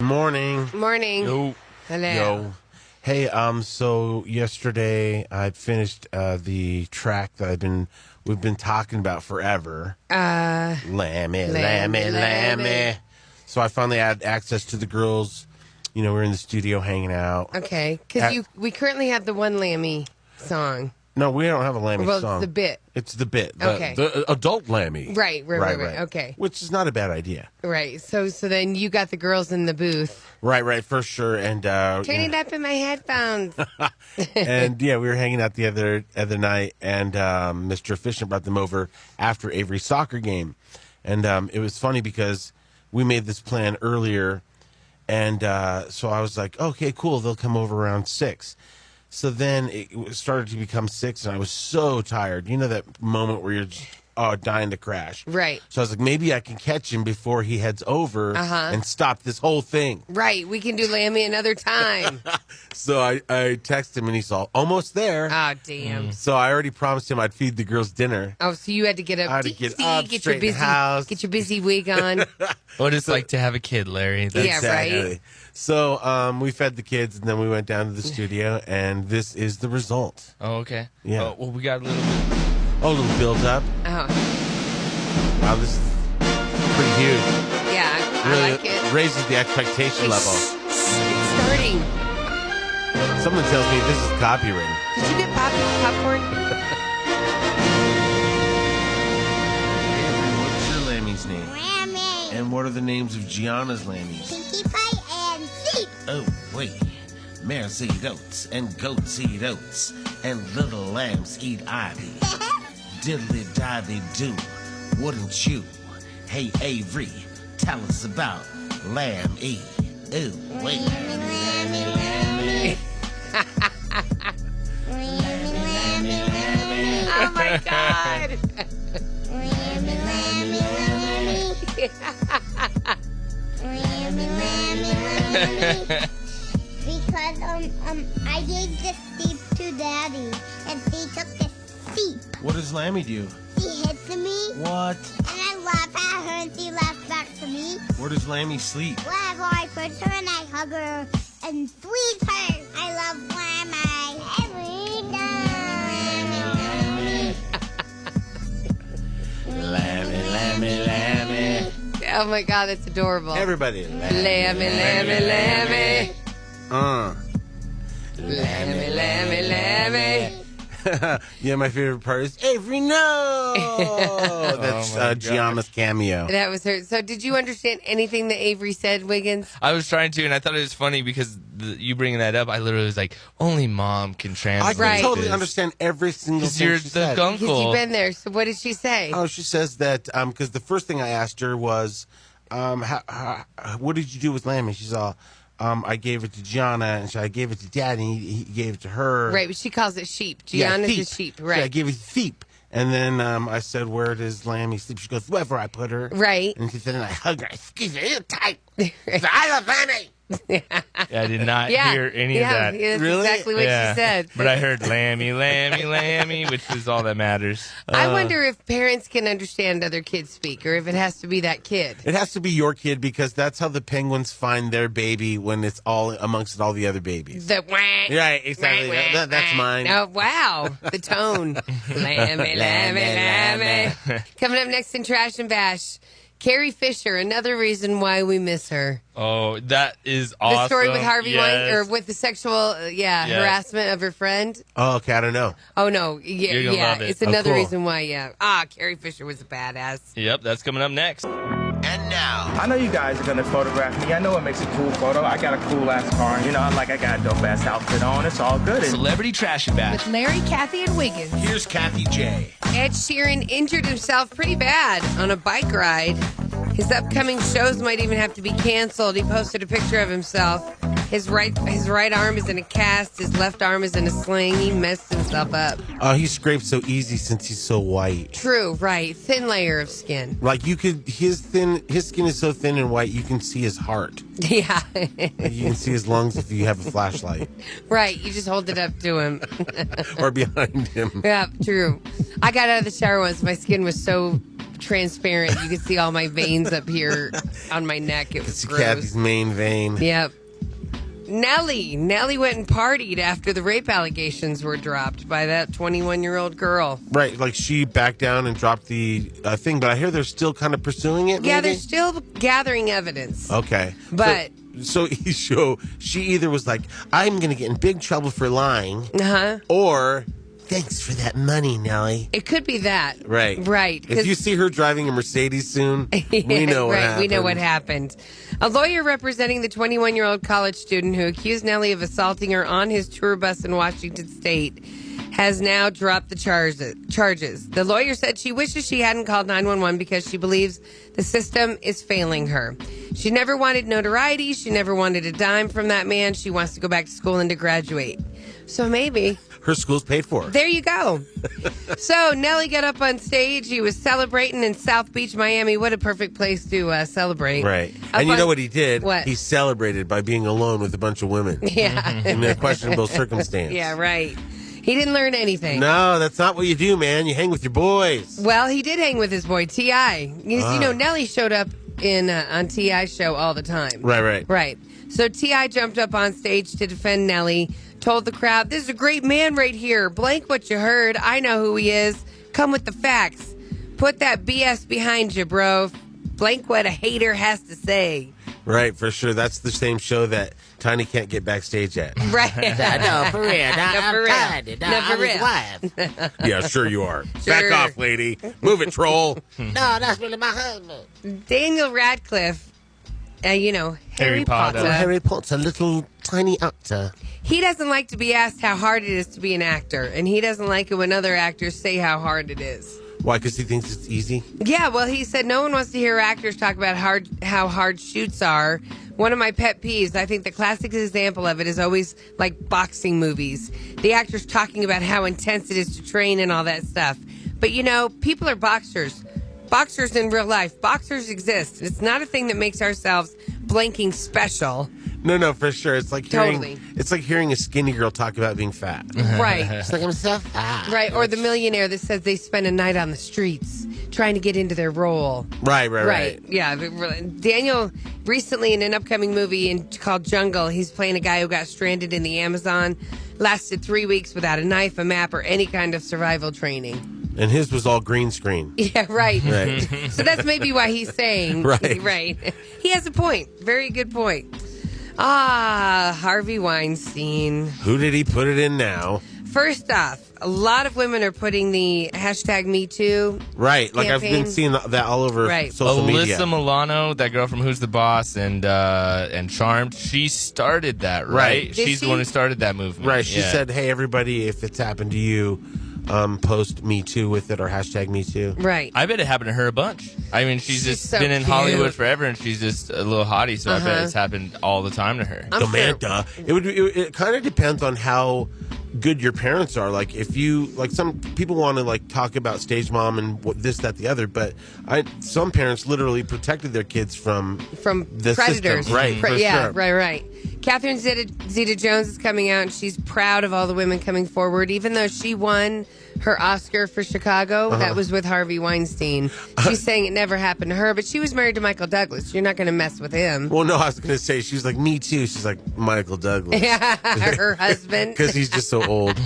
Morning. Morning. Yo. Hello. Yo. Hey, so yesterday I finished the track that we've been talking about forever. Lammy. So I finally had access to the girls. You know, we're in the studio hanging out. Okay, because we currently have the one Lammy song. No, we don't have a Lammy Well, song. it's the bit. It's the bit. Okay. The adult Lammy. Right. Okay. Which is not a bad idea. Right. So then you got the girls in the booth. Right, for sure. And Turn it up in my headphones. and yeah, we were hanging out the other night, and Mr. Efficient brought them over after Avery's soccer game, and it was funny because we made this plan earlier, and so I was like, okay, cool, they'll come over around 6. So then it started to become 6, and I was so tired. You know that moment where you're just, dying to crash. Right. So I was like, maybe I can catch him before he heads over and stop this whole thing. Right. We can do Lammy another time. So I texted him, and he's all, almost there. Oh, damn. So I already promised him I'd feed the girls dinner. Oh, so you had to get up. I had to get up, straighten the house. Get your busy wig on. What it's like to have a kid, Larry. Yeah, right. So we fed the kids, and then we went down to the studio, and this is the result. Oh, okay. Yeah. Oh, well, we got a little bit. Oh, a little build-up. Oh. Wow, this is pretty huge. Yeah, Really I like it. raises the expectation level. It's starting. Someone tells me this is copywritten. Did you get popcorn? What's your Lammy's name? Lammy, And what are the names of Gianna's Lammies? Pinkie Pie, and Sheep. Oh, wait. Mares eat oats, and goats eat oats, and little lambs eat ivy. Diddly-divey do, wouldn't you? Hey, Avery, tell us about Lammy. Ooh, wait. Lammy. Oh, my God. Because I gave the sheep to Daddy, and he took the sheep. What does Lammy do? He hits me, What? and I laugh at her, and she laughs back to me. Where does Lammy sleep? Wherever I put her, and I hug her and squeeze her. I love Lammy every Lammy. Oh, my God, that's adorable. Everybody. Lammy. Lammy. Yeah, my favorite part is Avery, no! That's Oh my Gianna's cameo. That was her. So did you understand anything that Avery said, Wiggins? I was trying to, and I thought it was funny because you bringing that up, I literally was like, only mom can I translate Right. totally this. understand every single Because thing you're she the said. Because you've gunkle. been there. So what did she say? Oh, she says that because the first thing I asked her was, what did you do with Lammy? She's all, I gave it to Gianna, and I gave it to Dad, and he gave it to her. Right, but she calls it sheep. Yeah, Gianna's Thiep. a sheep. Yeah, I Right. gave it to Thiep. And then I said, where does Lammy sleep? She goes, wherever I put her. Right. And she said, and I hugged her. I squeezed her real tight. I love Lammy. Yeah, I did not Yeah. hear any yeah, of that. That's Really? exactly what Yeah. she said. But I heard Lammy, which is all that matters. I wonder if parents can understand other kids speak, or if it has to be that kid. It has to be your kid because that's how the penguins find their baby when it's all amongst all the other babies. The wah, Right, exactly. wah, wah, That's wah. mine. Oh, wow. The tone. Lammy. Coming up next in Trash and Bash, Carrie Fisher, another reason why we miss her. Oh, that is awesome. The story with Harvey Yes. Weinstein, or with the sexual harassment of her friend. Oh, okay, I don't know. Oh, no. Yeah, You're gonna love it. It's another cool. reason why, Carrie Fisher was a badass. Yep, that's coming up next. And now, I know you guys are gonna photograph me. I know it makes a cool photo. I got a cool ass car. You know, I got a dope ass outfit on. It's all good. Celebrity Trash and Bash. With Larry, Kathie, and Wiggins. here's Kathie J. Ed Sheeran injured himself pretty bad on a bike ride. His upcoming shows might even have to be canceled. He posted a picture of himself. His right arm is in a cast. His left arm is in a sling. He messed himself up. Oh, he scraped so easy since he's so white. True, right. Thin layer of skin. Like his skin is so thin and white, you can see his heart. Yeah. You can see his lungs if you have a flashlight Right. You just hold it up to him. or behind him. Yeah, true. I got out of the shower once. My skin was so transparent. You could see all my veins up here on my neck. It was It's gross. Kathy's main vein. Yep. Nelly went and partied after the rape allegations were dropped by that 21-year-old girl. Right, like she backed down and dropped the thing, but I hear they're still kind of pursuing it. Yeah, maybe? they're still gathering evidence. Okay, But- so she either was like, "I'm going to get in big trouble for lying," or "Thanks for that money, Nelly." It could be that. Right, Right. If you see her driving a Mercedes soon, we know what happened. We know what happened. A lawyer representing the 21-year-old college student who accused Nelly of assaulting her on his tour bus in Washington State has now dropped the charges. The lawyer said she wishes she hadn't called 911 because she believes the system is failing her. She never wanted notoriety. She never wanted a dime from that man. She wants to go back to school and to graduate. So maybe Her school's paid for. there you go. So Nelly got up on stage. He was celebrating in South Beach, Miami. What a perfect place to celebrate. Right. Up And you know on- what he did? What? He celebrated by being alone with a bunch of women Yeah. in a questionable circumstance. Yeah, right. He didn't learn anything. No, that's not what you do, man. You hang with your boys. Well, he did hang with his boy T.I. You know, Nelly showed up on T.I.'s show all the time. Right. Right. So T.I. jumped up on stage to defend Nelly, told the crowd, "This is a great man right here. Blank what you heard. I know who he is. Come with the facts. Put that BS behind you, bro. Blank what a hater has to say." Right, for sure. That's the same show that Tiny can't get backstage at. Right. No, for real. No, for real. No, for real. Wife. Yeah, sure you are. Sure. Back off, lady. Move it, troll. No, that's really my husband. Daniel Radcliffe, Harry Potter. Potter. Harry Potter's a little tiny actor. He doesn't like to be asked how hard it is to be an actor, and he doesn't like it when other actors say how hard it is. Why? Because he thinks it's easy? Yeah, well, he said no one wants to hear actors talk about how hard shoots are. One of my pet peeves, I think the classic example of it is always like boxing movies. The actors talking about how intense it is to train and all that stuff. But, people are boxers. Boxers in real life. Boxers exist. It's not a thing that makes ourselves blanking special. No, for sure. It's like hearing Totally. It's like hearing a skinny girl talk about being fat. Right. It's like I'm so fat. Right, or the millionaire that says they spend a night on the streets trying to get into their role. Right. Yeah. Daniel, recently in an upcoming movie called Jungle, he's playing a guy who got stranded in the Amazon, lasted 3 weeks without a knife, a map, or any kind of survival training. And his was all green screen. Yeah, right. Right. So that's maybe why he's saying. Right. Right. He has a point. Very good point. Harvey Weinstein. Who did he put it in now? First off, a lot of women are putting the hashtag #MeToo. Right. Like I've campaign. been seeing that all over Right. social media. Alyssa Milano, that girl from Who's the Boss and Charmed, she started that, right? Right. Did She's she? the one who started that movement. Right. She Yeah. said, "Hey, everybody, if it's happened to you, post Me Too with it or hashtag Me Too." Right. I bet it happened to her a bunch. I mean, she's just so been in cute. Hollywood forever, and she's just a little hottie, so I bet it's happened all the time to her. I'm sure. Samantha. It kind of depends on how good your parents are. Like if you some people want to talk about stage mom and this, that, the other, but some parents literally protected their kids from the predators. system. Right. For Yeah, sure. right. Catherine Zeta-Jones is coming out, and she's proud of all the women coming forward, even though she won her Oscar for Chicago. That was with Harvey Weinstein. She's saying it never happened to her, but she was married to Michael Douglas. You're not going to mess with him. Well, no, I was going to say, she's like, Me Too. She's like, Michael Douglas. Her husband. Because he's just so old.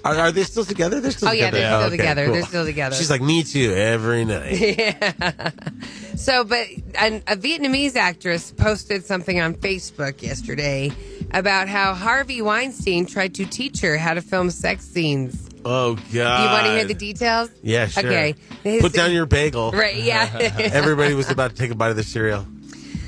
Are they still together? They're still Oh, yeah, together. they're still okay, together. cool. They're still together. She's like, Me Too every night. So, but a Vietnamese actress posted something on Facebook yesterday about how Harvey Weinstein tried to teach her how to film sex scenes. Oh, God. You want to hear the details? Yeah, sure. Okay. Put down your bagel. Right, yeah. Everybody was about to take a bite of the cereal.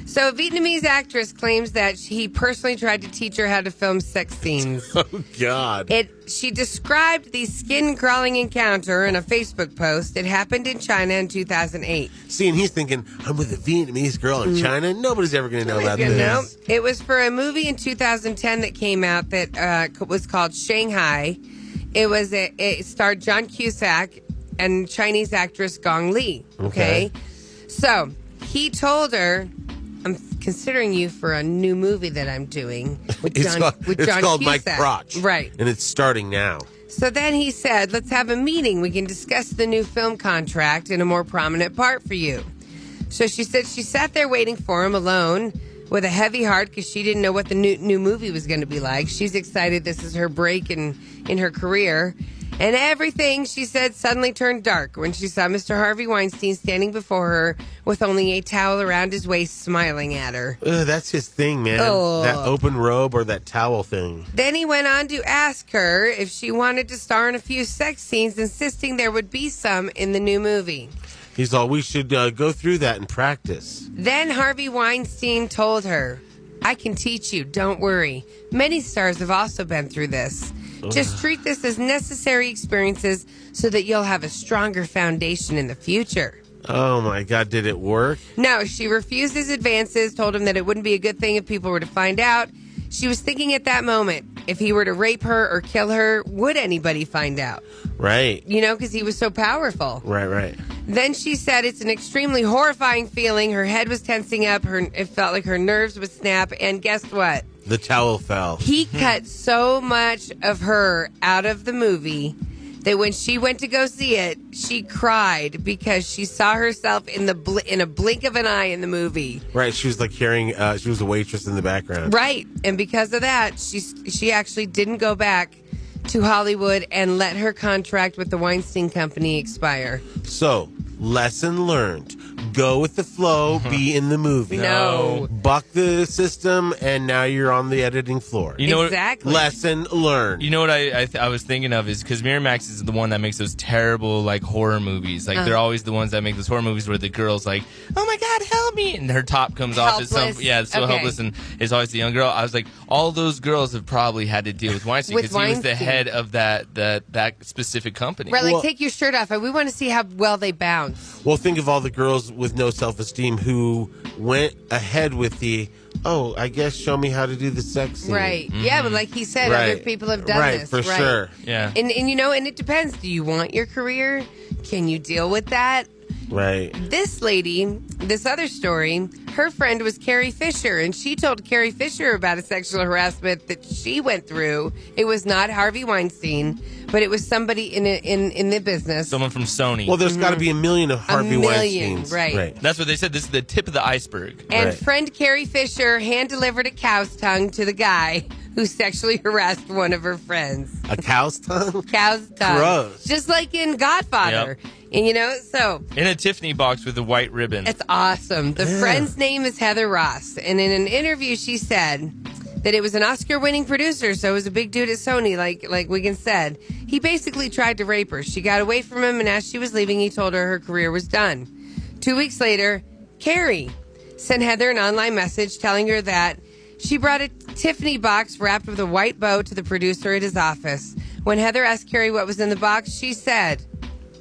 So, a Vietnamese actress claims that he personally tried to teach her how to film sex scenes. Oh, God. She described the skin-crawling encounter in a Facebook post. It happened in China in 2008. See, and he's thinking, I'm with a Vietnamese girl in China. Nobody's ever going to know about You this. know, it was for a movie in 2010 that came out that was called Shanghai. It starred John Cusack and Chinese actress Gong Li. Okay. So he told her, "I'm considering you for a new movie that I'm doing with It's John called Cusack." Mike Crotch. Right. And it's starting now. So then he said, let's have a meeting. We can discuss the new film contract and a more prominent part for you. So she said she sat there waiting for him alone with a heavy heart because she didn't know what the new movie was going to be like. She's excited. This is her break in her career. And everything, she said, suddenly turned dark when she saw Mr. Harvey Weinstein standing before her with only a towel around his waist, smiling at her. Ugh, that's his thing, man. Oh. That open robe or that towel thing. Then he went on to ask her if she wanted to star in a few sex scenes, insisting there would be some in the new movie. He's all, we should go through that and practice. Then Harvey Weinstein told her, I can teach you, don't worry. Many stars have also been through this. Just treat this as necessary experiences so that you'll have a stronger foundation in the future. Oh, my God. Did it work? No, she refused his advances, told him that it wouldn't be a good thing if people were to find out. She was thinking at that moment, if he were to rape her or kill her, would anybody find out? Right. You know, because he was so powerful. Right. Then she said it's an extremely horrifying feeling. Her head was tensing up. It felt like her nerves would snap. And guess what? The towel fell. He cut so much of her out of the movie that when she went to go see it, she cried because she saw herself in a blink of an eye in the movie. Right. She was like hearing, she was a waitress in the background. Right. And because of that, she actually didn't go back to Hollywood and let her contract with the Weinstein Company expire. So, lesson learned. Go with the flow, be in the movie. No. Buck the system, and now you're on the editing floor. You know exactly. Lesson learned. You know what I was thinking of is because Miramax is the one that makes those terrible like horror movies. Like they're always the ones that make those horror movies where the girl's like, "Oh my God, help me!" and her top comes off. It's so Okay. helpless, and it's always the young girl. I was like, all those girls have probably had to deal with Weinstein because he was the head of that specific company. Right, like Well- take your shirt off. We want to see how well they bounce. Well, think of all the girls with no self-esteem who went ahead with I guess show me how to do the sex scene. Right. Yeah, but like he said, Right. other people have done Right, this. for sure. Yeah. And you know, and it depends. Do you want your career? Can you deal with that? Right. This lady, this other story, her friend was Carrie Fisher, and she told Carrie Fisher about a sexual harassment that she went through. It was not Harvey Weinstein, but it was somebody in the business. Someone from Sony. Well, there's got to be a million of Harvey million, Weinsteins. right. That's what they said. This is the tip of the iceberg. And Right. friend Carrie Fisher hand-delivered a cow's tongue to the guy who sexually harassed one of her friends. A cow's tongue? Cow's tongue. Gross. Just like in Godfather. Yep. And you know, so In a Tiffany box with a white ribbon. it's awesome. The friend's name is Heather Ross. And in an interview, she said that it was an Oscar-winning producer, so it was a big dude at Sony, like Wiggins said. He basically tried to rape her. She got away from him, and as she was leaving, he told her career was done. 2 weeks later, Carrie sent Heather an online message telling her that she brought a Tiffany box wrapped with a white bow to the producer at his office. When Heather asked Carrie what was in the box, she said,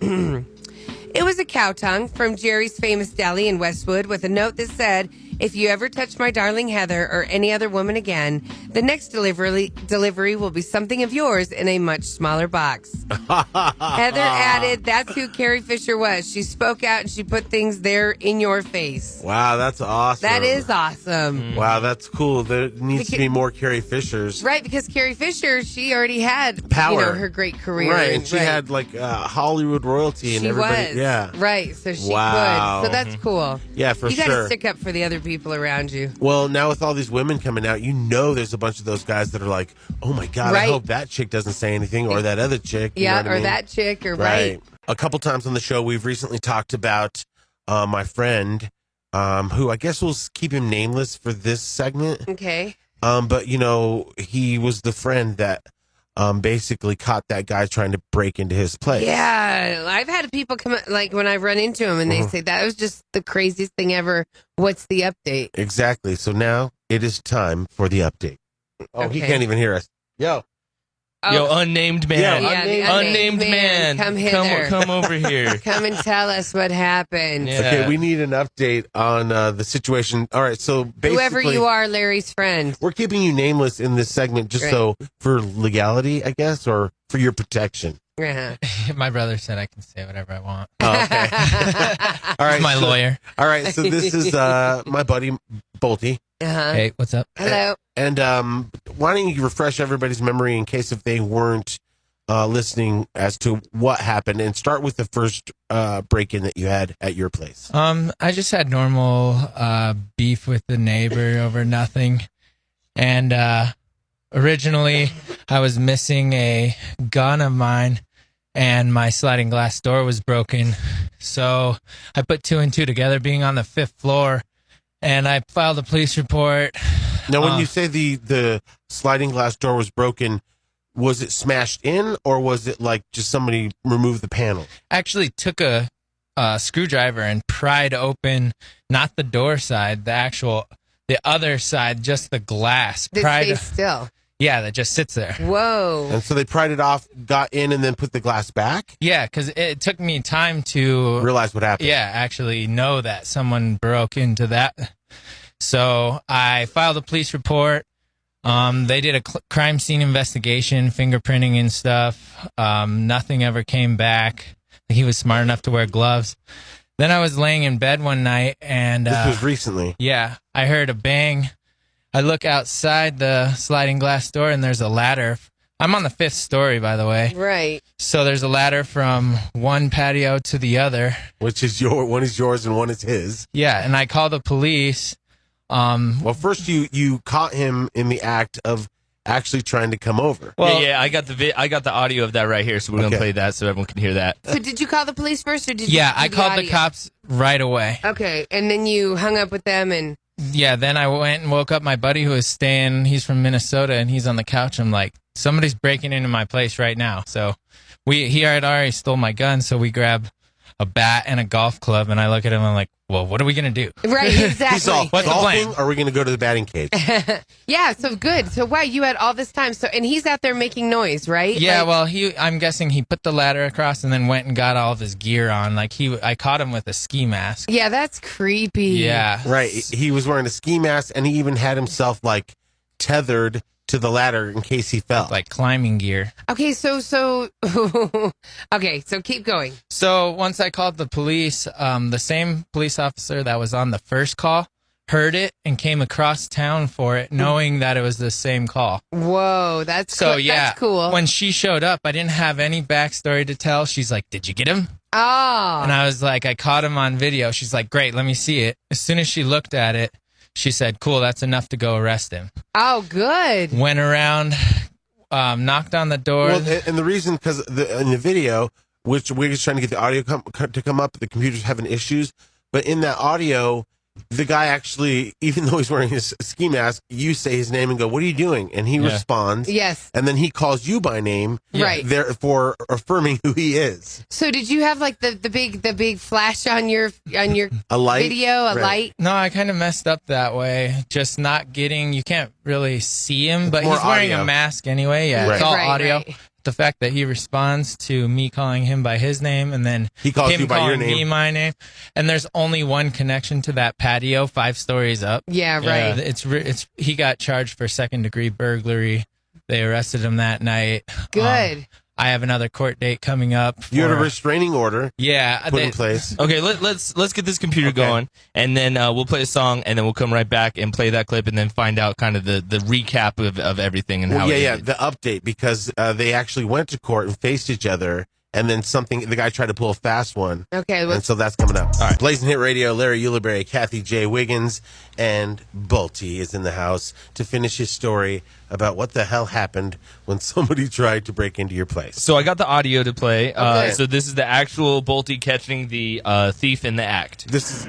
it was a cow tongue from Jerry's Famous Deli in Westwood with a note that said, if you ever touch my darling Heather or any other woman again, the next delivery will be something of yours in a much smaller box. Heather added, that's who Carrie Fisher was. She spoke out and she put things there in your face. Wow, that's awesome. That is awesome. Wow, that's cool. There needs to be more Carrie Fishers. Right, because Carrie Fisher, she already had Power. her great career. Right, and she had like Hollywood royalty and she everybody. was. Yeah. Right, so she Wow. could. So that's cool. Yeah, for you gotta sure. stick up for the other people around you. Well, now with all these women coming out, you know there's a bunch of those guys that are like, oh my God, I Right. hope that chick doesn't say anything, or that other chick. You know Yeah, what I or mean? that chick, or right. A couple times on the show, we've recently talked about my friend, who I guess we'll keep him nameless for this segment. Okay. But, you know, he was the friend that basically caught that guy trying to break into his place. Yeah, I've had people come like when I run into them and they say that was just the craziest thing ever. What's the update? Exactly. So now it is time for the update. Oh, he Okay. can't even hear us. Yo. Yo, unnamed man. Yeah, the unnamed man. Come hither. Come over here. Come and tell us what happened. Yeah. Okay, we need an update on the situation. All right, so basically, Whoever you are, Larry's friend. we're keeping you nameless in this segment just Right. so for legality, I guess, or for your protection. Uh-huh. My brother said I can say whatever I want. Oh, okay. All right, He's my so- lawyer. All right, so this is my buddy Bolty. Uh-huh. Hey, what's up? Hello. And why don't you refresh everybody's memory in case if they weren't listening as to what happened, and start with the first break-in that you had at your place. I just had normal beef with the neighbor over nothing. And originally, I was missing a gun of mine, and my sliding glass door was broken. So I put 2 and 2 together, being on the 5th floor, and I filed a police report. Now, when you say the sliding glass door was broken, was it smashed in, or was it like just somebody removed the panel? Actually took a screwdriver and pried open, not the door side, the other side, just the glass. That stays still. Yeah, that just sits there. Whoa. And so they pried it off, got in, and then put the glass back? Yeah, because it took me time to realize what happened. Yeah, actually know that someone broke into that. So I filed a police report. They did a crime scene investigation, fingerprinting and stuff. Nothing ever came back. He was smart enough to wear gloves. Then I was laying in bed one night, and this was recently. Yeah, I heard a bang. I look outside the sliding glass door, and there's a ladder. I'm on the 5th story, by the way. Right. So there's a ladder from one patio to the other. Which is one is yours and one is his. Yeah, and I call the police. Well, first you caught him in the act of actually trying to come over. Well, yeah, I got the audio of that right here, so we're gonna play that so everyone can hear that. So did you call the police first, or did you? Yeah, I called the cops right away. Okay, and then you hung up with them, and yeah, then I went and woke up my buddy who was staying. He's from Minnesota, and he's on the couch. I'm like, somebody's breaking into my place right now. So he had already stole my gun, so we grab a bat and a golf club, and I look at him and I'm like, well, what are we going to do? Right, exactly. He's all, what's the plan? Or are we going to go to the batting cage? Yeah, so good. So wow, you had all this time. So, and he's out there making noise, right? Yeah, well, I'm guessing he put the ladder across and then went and got all of his gear on. Like I caught him with a ski mask. Yeah, that's creepy. Yeah. Right. He was wearing a ski mask, and he even had himself like tethered to the ladder in case he fell. Like climbing gear. Okay, so okay, so keep going. So once I called the police, the same police officer that was on the first call heard it and came across town for it, knowing that it was the same call. Whoa, that's that's cool. When she showed up, I didn't have any backstory to tell. She's like, "Did you get him?" Oh. And I was like, "I caught him on video." She's like, "Great, let me see it." As soon as she looked at it, she said, "Cool, that's enough to go arrest him." Oh, good. Went around, knocked on the door. Well, and the reason, because in the video, which we're just trying to get the audio to come up, the computer's having issues, but in that audio, the guy actually, even though he's wearing his ski mask, you say his name and go, "What are you doing?" And he responds. Yes. And then he calls you by name. Right. Therefore affirming who he is. So did you have like the big flash on your a light? video, a light? No, I kind of messed up that way. Just not getting, you can't really see him, but he's wearing a mask anyway. Yeah, it's all audio. Right. The fact that he responds to me calling him by his name, and then he calls him you by your calling name. me my name, and there's only one connection to that patio, 5 stories up. Yeah, right. It's he got charged for 2nd-degree burglary. They arrested him that night. Good. I have another court date coming up. You had a restraining order. Yeah, put in place. Okay, let's get this computer going, and then we'll play a song, and then we'll come right back and play that clip, and then find out kind of the recap of everything and how. Yeah, the update, because they actually went to court and faced each other. And then the guy tried to pull a fast one. Okay. And so that's coming up. All right. Blazin Hit Radio, Larry Ulibarri, Kathie J. Wiggins, and Bulty is in the house to finish his story about what the hell happened when somebody tried to break into your place. So I got the audio to play. Okay. So this is the actual Bulty catching the thief in the act. This is...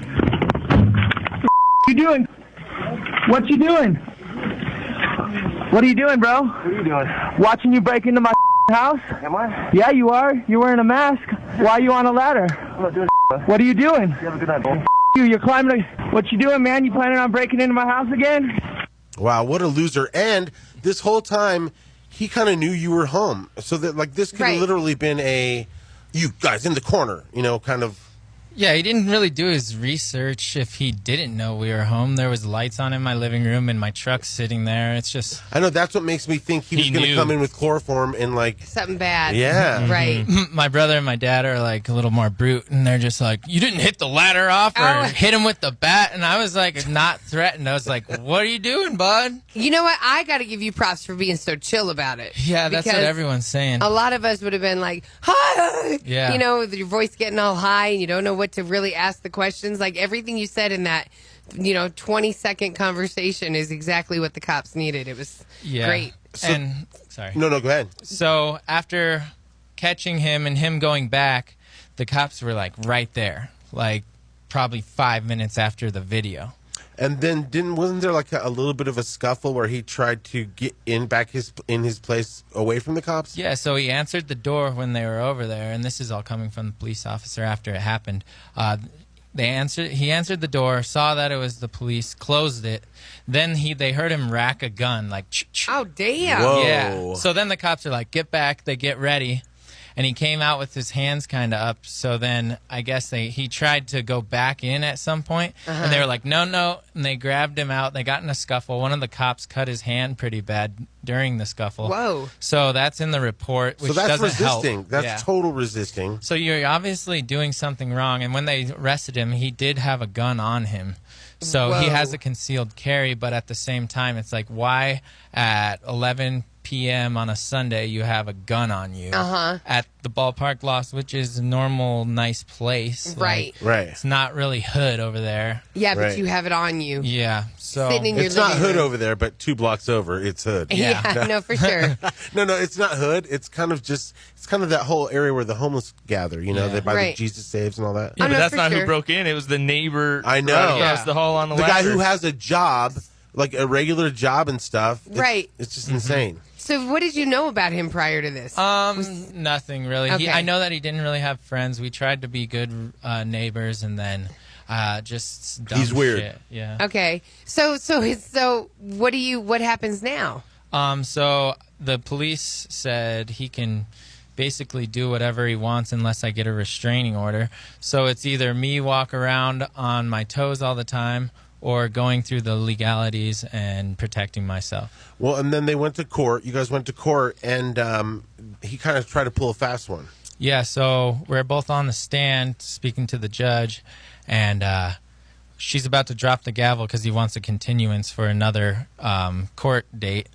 you doing? What you doing? What are you doing, bro? What are you doing? Watching you break into my house? Am I? Yeah, you are. You're wearing a mask. Why are you on a ladder? I'm not doing What are you doing? You have a good night, bro. You're climbing. What you doing, man? You planning on breaking into my house again? Wow, what a loser. And this whole time, he kind of knew you were home. So that, like, this could have literally been you guys in the corner, kind of. Yeah, he didn't really do his research if he didn't know we were home. There was lights on in my living room and my truck sitting there. It's just... I know, that's what makes me think he was going to come in with chloroform and like... Something bad. Yeah. Right. My brother and my dad are like a little more brute, and they're just like, you didn't hit the ladder off or hit him with the bat. And I was like, not threatened. I was like, what are you doing, bud? You know what? I got to give you props for being so chill about it. Yeah, that's what everyone's saying. A lot of us would have been like, hi! Yeah. You know, with your voice getting all high and you don't know what to really ask the questions. Like everything you said in that, 20-second conversation is exactly what the cops needed. It was great. Sorry. No, go ahead. So after catching him and him going back, the cops were like right there, like probably 5 minutes after the video. And then wasn't there like a little bit of a scuffle where he tried to get in his place away from the cops? Yeah, so he answered the door when they were over there, and this is all coming from the police officer after it happened. He answered the door, saw that it was the police, closed it. Then they heard him rack a gun, like. Oh damn! Whoa. Yeah. So then the cops are like, "Get back!" They get ready. And he came out with his hands kind of up. So then I guess he tried to go back in at some point. And they were like, no. And they grabbed him out. They got in a scuffle. One of the cops cut his hand pretty bad during the scuffle. Whoa. So that's in the report, which so that's doesn't resisting. help. That's total resisting. So you're obviously doing something wrong. And when they arrested him, he did have a gun on him. So he has a concealed carry. But at the same time, it's like, why at 11 p.m. on a Sunday you have a gun on you at the ballpark loft, which is a normal nice place, right? Right. It's not really hood over there. Yeah, but you have it on you. Yeah, so sitting in your it's not hood room. over there, but 2 blocks over, it's hood. Yeah, no, for sure. No, it's not hood. It's kind of that whole area where the homeless gather. They buy the Jesus Saves and all that. Yeah, but that's not sure. who broke in. It was the neighbor. I know. Right across the hall on the guy ladder. who has a job, like a regular job and stuff. Right. It's just insane. So what did you know about him prior to this? Nothing really. Okay. I know that he didn't really have friends. We tried to be good neighbors, and then just dumb He's weird. shit. Yeah. Okay. So what happens now? So the police said he can basically do whatever he wants unless I get a restraining order. So it's either me walk around on my toes all the time or going through the legalities and protecting myself. Well, and then they went to court. You guys went to court, and he kind of tried to pull a fast one. Yeah, so we're both on the stand speaking to the judge, and she's about to drop the gavel because he wants a continuance for another court date.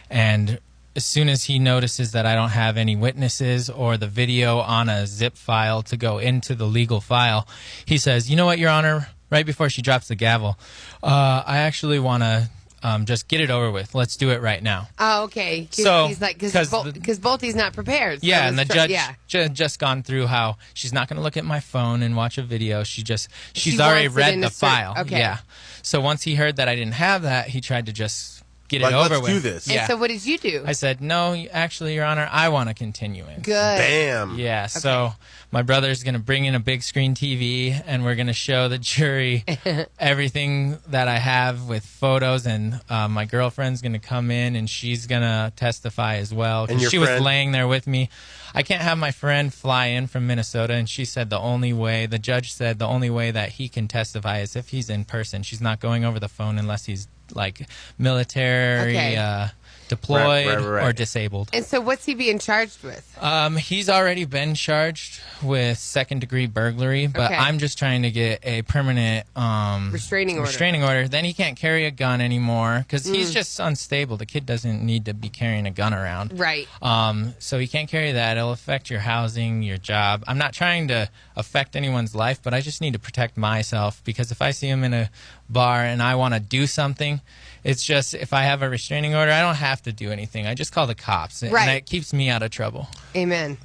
And as soon as he notices that I don't have any witnesses or the video on a zip file to go into the legal file, he says, "You know what, Your Honor?" Right before she drops the gavel, I actually want to just get it over with. Let's do it right now. Oh, okay. So he's like, because Bolte's not prepared. So yeah, and the judge just gone through how she's not going to look at my phone and watch a video. She's already read the file. Okay. Yeah. So once he heard that I didn't have that, he tried to just get it over let's with. do this. And so what did you do? I said, no, actually, Your Honor, I want a continuance. Good. Bam. Yeah, so my brother's going to bring in a big screen TV, and we're going to show the jury everything that I have with photos, and my girlfriend's going to come in, and she's going to testify as well. And your she friend? was laying there with me. I can't have my friend fly in from Minnesota, and she said the judge said the only way that he can testify is if he's in person. She's not going over the phone unless he's like military, deployed, right. or disabled. And so what's he being charged with? He's already been charged with second-degree burglary, but Okay. I'm just trying to get a permanent Restraining order. restraining order. Then he can't carry a gun anymore because he's just unstable. The kid doesn't need to be carrying a gun around. Right. So he can't carry that. It'll affect your housing, your job. I'm not trying to affect anyone's life, but I just need to protect myself because if I see him in a bar and I want to do something, it's just if I have a restraining order, I don't have to do anything. I just call the cops, and Right. it keeps me out of trouble. Amen.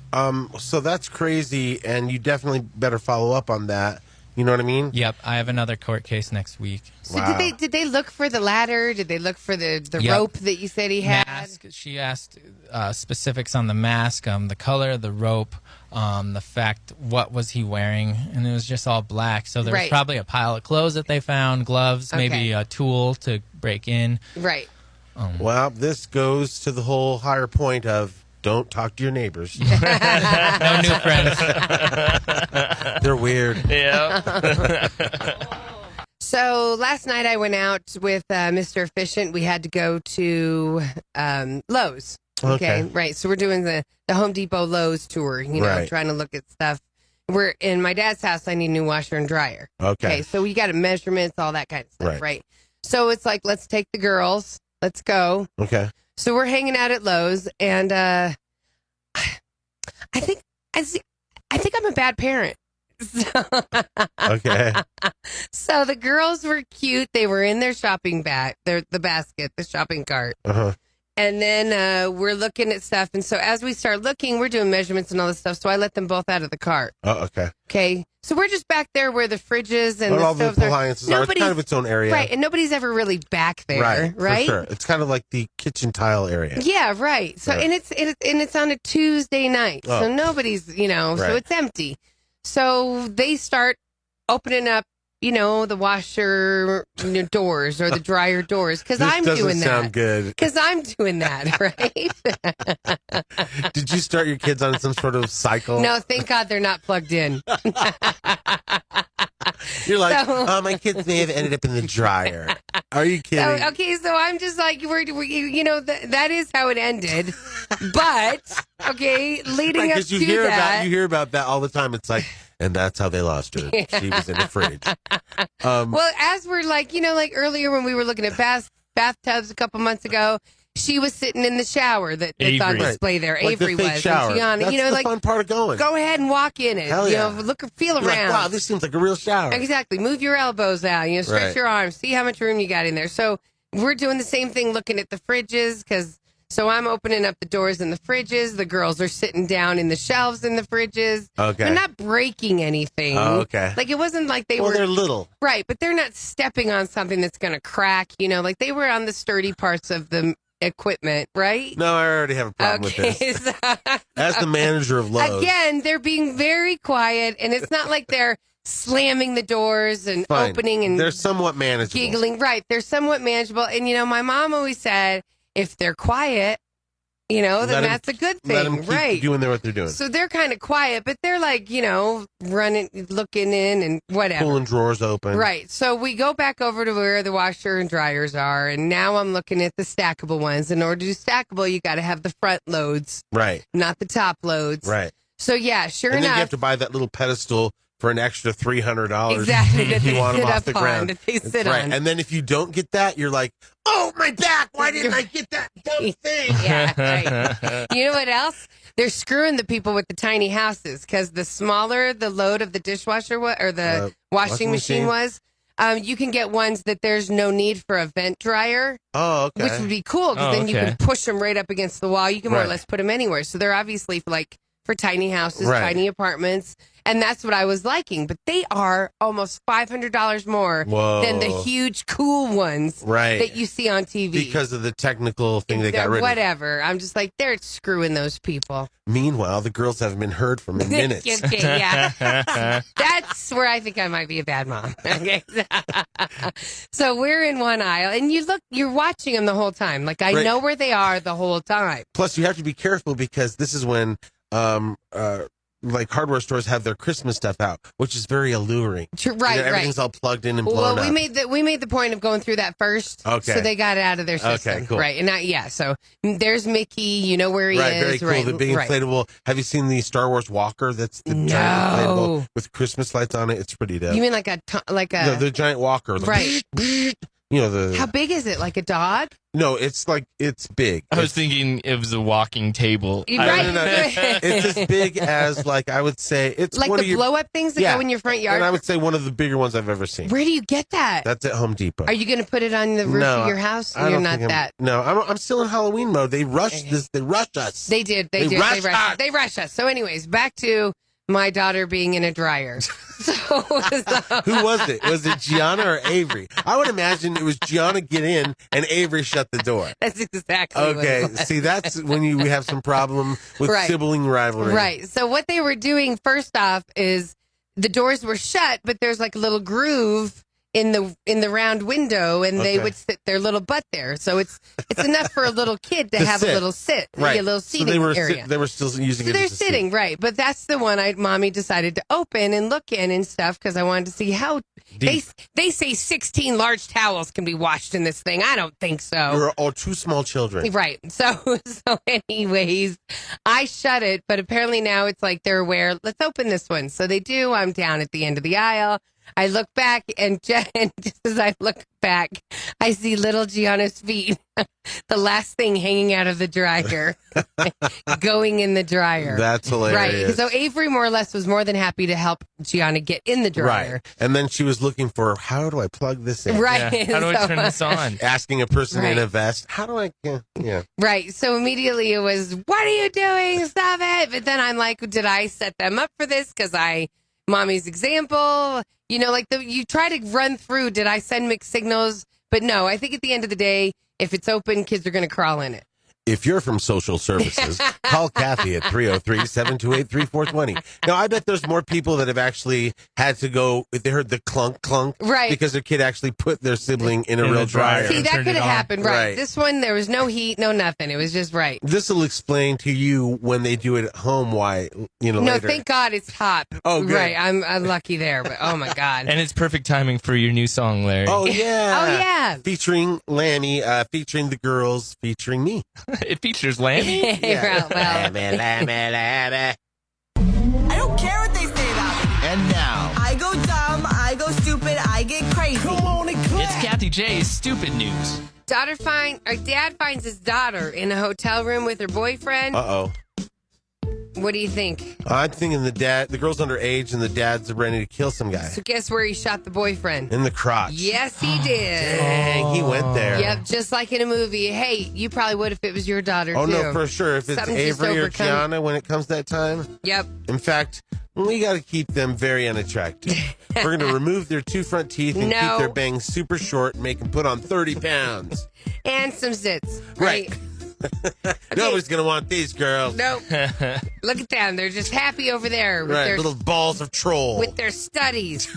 So that's crazy, and you definitely better follow up on that. You know what I mean? Yep, I have another court case next week. So Wow. did they look for the ladder? Did they look for the Yep. rope that you said he had? Mask. She asked specifics on the mask, the color of the rope, the fact what was he wearing, and it was just all black. So there was Right. probably a pile of clothes that they found, gloves, maybe a tool to break in. Right. Well, this goes to the whole higher point of Don't talk to your neighbors. No new friends. They're weird. Yeah. So last night I went out with Mr. Efficient. We had to go to Lowe's. Okay, right. So we're doing the Home Depot Lowe's tour, Right. trying to look at stuff. We're in my dad's house. I need a new washer and dryer. Okay. So we got measurements, all that kind of stuff, Right. right? So it's like, let's take the girls. Let's go. Okay. So we're hanging out at Lowe's, and I think I'm a bad parent. Okay. So the girls were cute. They were in their shopping bag, the basket, the shopping cart. Uh-huh. And then we're looking at stuff. And so as we start looking, we're doing measurements and all this stuff. So I let them both out of the cart. Oh, okay. Okay. So we're just back there where the fridges and Well, all the the stoves appliances are. are. It's kind of its own area. Right. And nobody's ever really back there. Right. Right. For sure. It's kind of like the kitchen tile area. Yeah, right. So Yeah. and it's on a Tuesday night. Oh. So nobody's, so Right. it's empty. So they start opening up, the washer doors or the dryer doors because This I'm doesn't doing that. sound good. Because I'm doing that, right? Did you start your kids on some sort of cycle? No, thank God they're not plugged in. You're like, So- oh, my kids may have ended up in the dryer. Are you kidding? So, okay, so I'm just like, that is how it ended. But, okay, leading up Because to you hear that. you hear about that all the time. It's like, and that's how they lost her. She was in the fridge. Well, as we're like, like earlier when we were looking at bathtubs a couple months ago, she was sitting in the shower that's on Avery. display there. Like the Avery fake was. shower. And Gianna, That's the like, fun part of going. go ahead and walk in it. Hell yeah. Look, feel You're around. like, wow, this seems like a real shower. Exactly. Move your elbows out. Stretch Right. your arms. See how much room you got in there. So we're doing the same thing, looking at the fridges So I'm opening up the doors in the fridges. The girls are sitting down in the shelves in the fridges. Okay. They're not breaking anything. Oh, okay. Like it wasn't like they Well, were they're little. right, but they're not stepping on something that's going to crack. Like they were on the sturdy parts of the equipment, right? No, I already have a problem with this. so- As the manager of Lowe's. Again, they're being very quiet, and it's not like they're slamming the doors and Fine. opening and They're somewhat manageable. giggling. Right, they're somewhat manageable. And my mom always said, if they're quiet, then Let 'em- that's a good Let them thing, keep right? doing what they're doing. So they're kind of quiet, but they're like, running, looking in and whatever. Pulling drawers open. Right. So we go back over to where the washer and dryers are, and now I'm looking at the stackable ones. In order to do stackable, you got to have the front loads, Right. not the top loads. Right. So yeah, sure And then enough. you have to buy that little pedestal for an extra $300. Exactly, that if you they want them sit off the up on, ground. that they That's sit right. on. And then if you don't get that, you're like, oh, my back. Why didn't I get that dumb thing? Yeah, right. You know what else? They're screwing the people with the tiny houses because the smaller the load of the dishwasher or the washing machine was, you can get ones that there's no need for a vent dryer, Oh, okay. which would be cool because then you okay. can push them right up against the wall. You can more or Right. less put them anywhere. So they're obviously for tiny houses, Right. tiny apartments. And that's what I was liking. But they are almost $500 more Whoa. than the huge cool ones Right. that you see on TV. Because of the technical thing they got They're- rid of. whatever. I'm just like, they're screwing those people. Meanwhile, the girls haven't been heard from in minutes. Okay, yeah. That's where I think I might be a bad mom. Okay. So we're in one aisle, and you're watching them the whole time. Like, I Right. know where they are the whole time. Plus, you have to be careful because this is when like hardware stores have their Christmas stuff out, which is very alluring. Right, Everything's all plugged in and blown Well, up. we made the point of going through that first. Okay. So they got it out of their system. Okay, cool. Right. And so there's Mickey, you know where he Right, is. very cool. Right. The big right. inflatable. Have you seen the Star Wars walker? That's the giant No. inflatable with Christmas lights on it. It's pretty dope. You mean like a the giant walker? The Right. the how big is it? Like a dog? no, it's big. I was thinking it was a walking table. Right. No. It's as big as I would say it's Like one the of your, blow up things that Yeah. go in your front yard? and I would say one of the bigger ones I've ever seen. Where do you get that? That's at Home Depot. Are you going to put it on the roof No, of your house? I You're don't not think that. No, I'm still in Halloween mode. They rushed this. They rushed us. They did. They They rushed us. They rushed us. So, anyways, back to my daughter being in a dryer. So, Who was it? Was it Gianna or Avery? I would imagine it was Gianna get in and Avery shut the door. that's exactly Okay, what it was. see, that's when we have some problem with Right. sibling rivalry. Right. So what they were doing first off is the doors were shut, but there's like a little groove in the round window, and they would sit their little butt there. So it's enough for a little kid to have sit. a little sit, Right. a little seating so they were area. they were still using So it they're as a seat. sitting, right. But that's the one Mommy decided to open and look in and stuff because I wanted to see how Deep. they say 16 large towels can be washed in this thing. I don't think so. You're all two small children. Right. So anyways, I shut it, but apparently now it's like they're aware, let's open this one. So they do. I'm down at the end of the aisle. I look back, and just as I look back, I see little Gianna's feet, the last thing hanging out of the dryer, going in the dryer. That's hilarious. Right. So Avery more or less was more than happy to help Gianna get in the dryer. Right. And then she was looking for, how do I plug this in? Right. Yeah. How do I turn this on? Asking a person in Right. a vest, how do I, yeah. Right. So immediately it was, what are you doing? Stop it. But then I'm like, did I set them up for this? Because Mommy's example, like you try to run through, did I send mixed signals? But no, I think at the end of the day, if it's open, kids are going to crawl in it. If you're from social services, call Kathie at 303-728-3420. Now, I bet there's more people that have actually had to go, if they heard the clunk, Right. because their kid actually put their sibling in a real the dryer. dryer. See, that Turned could it have on. happened. Right. Right. This one, there was no heat, no nothing. It was just right. This will explain to you when they do it at home why, No, later. thank God it's hot. Oh, good. Right. I'm lucky there, but oh my God. And it's perfect timing for your new song, Larry. Oh, yeah. Oh, yeah. Featuring Lammy, featuring the girls, featuring me. It features Lammy. Well, Lammy, lammy, lammy. I don't care what they say about me. And now, I go dumb, I go stupid, I get crazy. It's Kathie J's Stupid News. Dad finds his daughter in a hotel room with her boyfriend. Uh-oh. What do you think? I'm thinking the girl's underage and the dad's ready to kill some guy. So guess where he shot the boyfriend? In the crotch. Yes, he did. Dang, he went there. Yep, just like in a movie. Hey, you probably would if it was your daughter, Oh, too. no, for sure. If it's Something's just Avery or overcome- Gianna when it comes that time. Yep. In fact, we got to keep them very unattractive. We're going to remove their two front teeth and No. keep their bangs super short and make them put on 30 pounds. And some zits. Right. Nobody's going to want these girls. Nope. Look at them. They're just happy over there with Right, their little balls of troll. with their studies.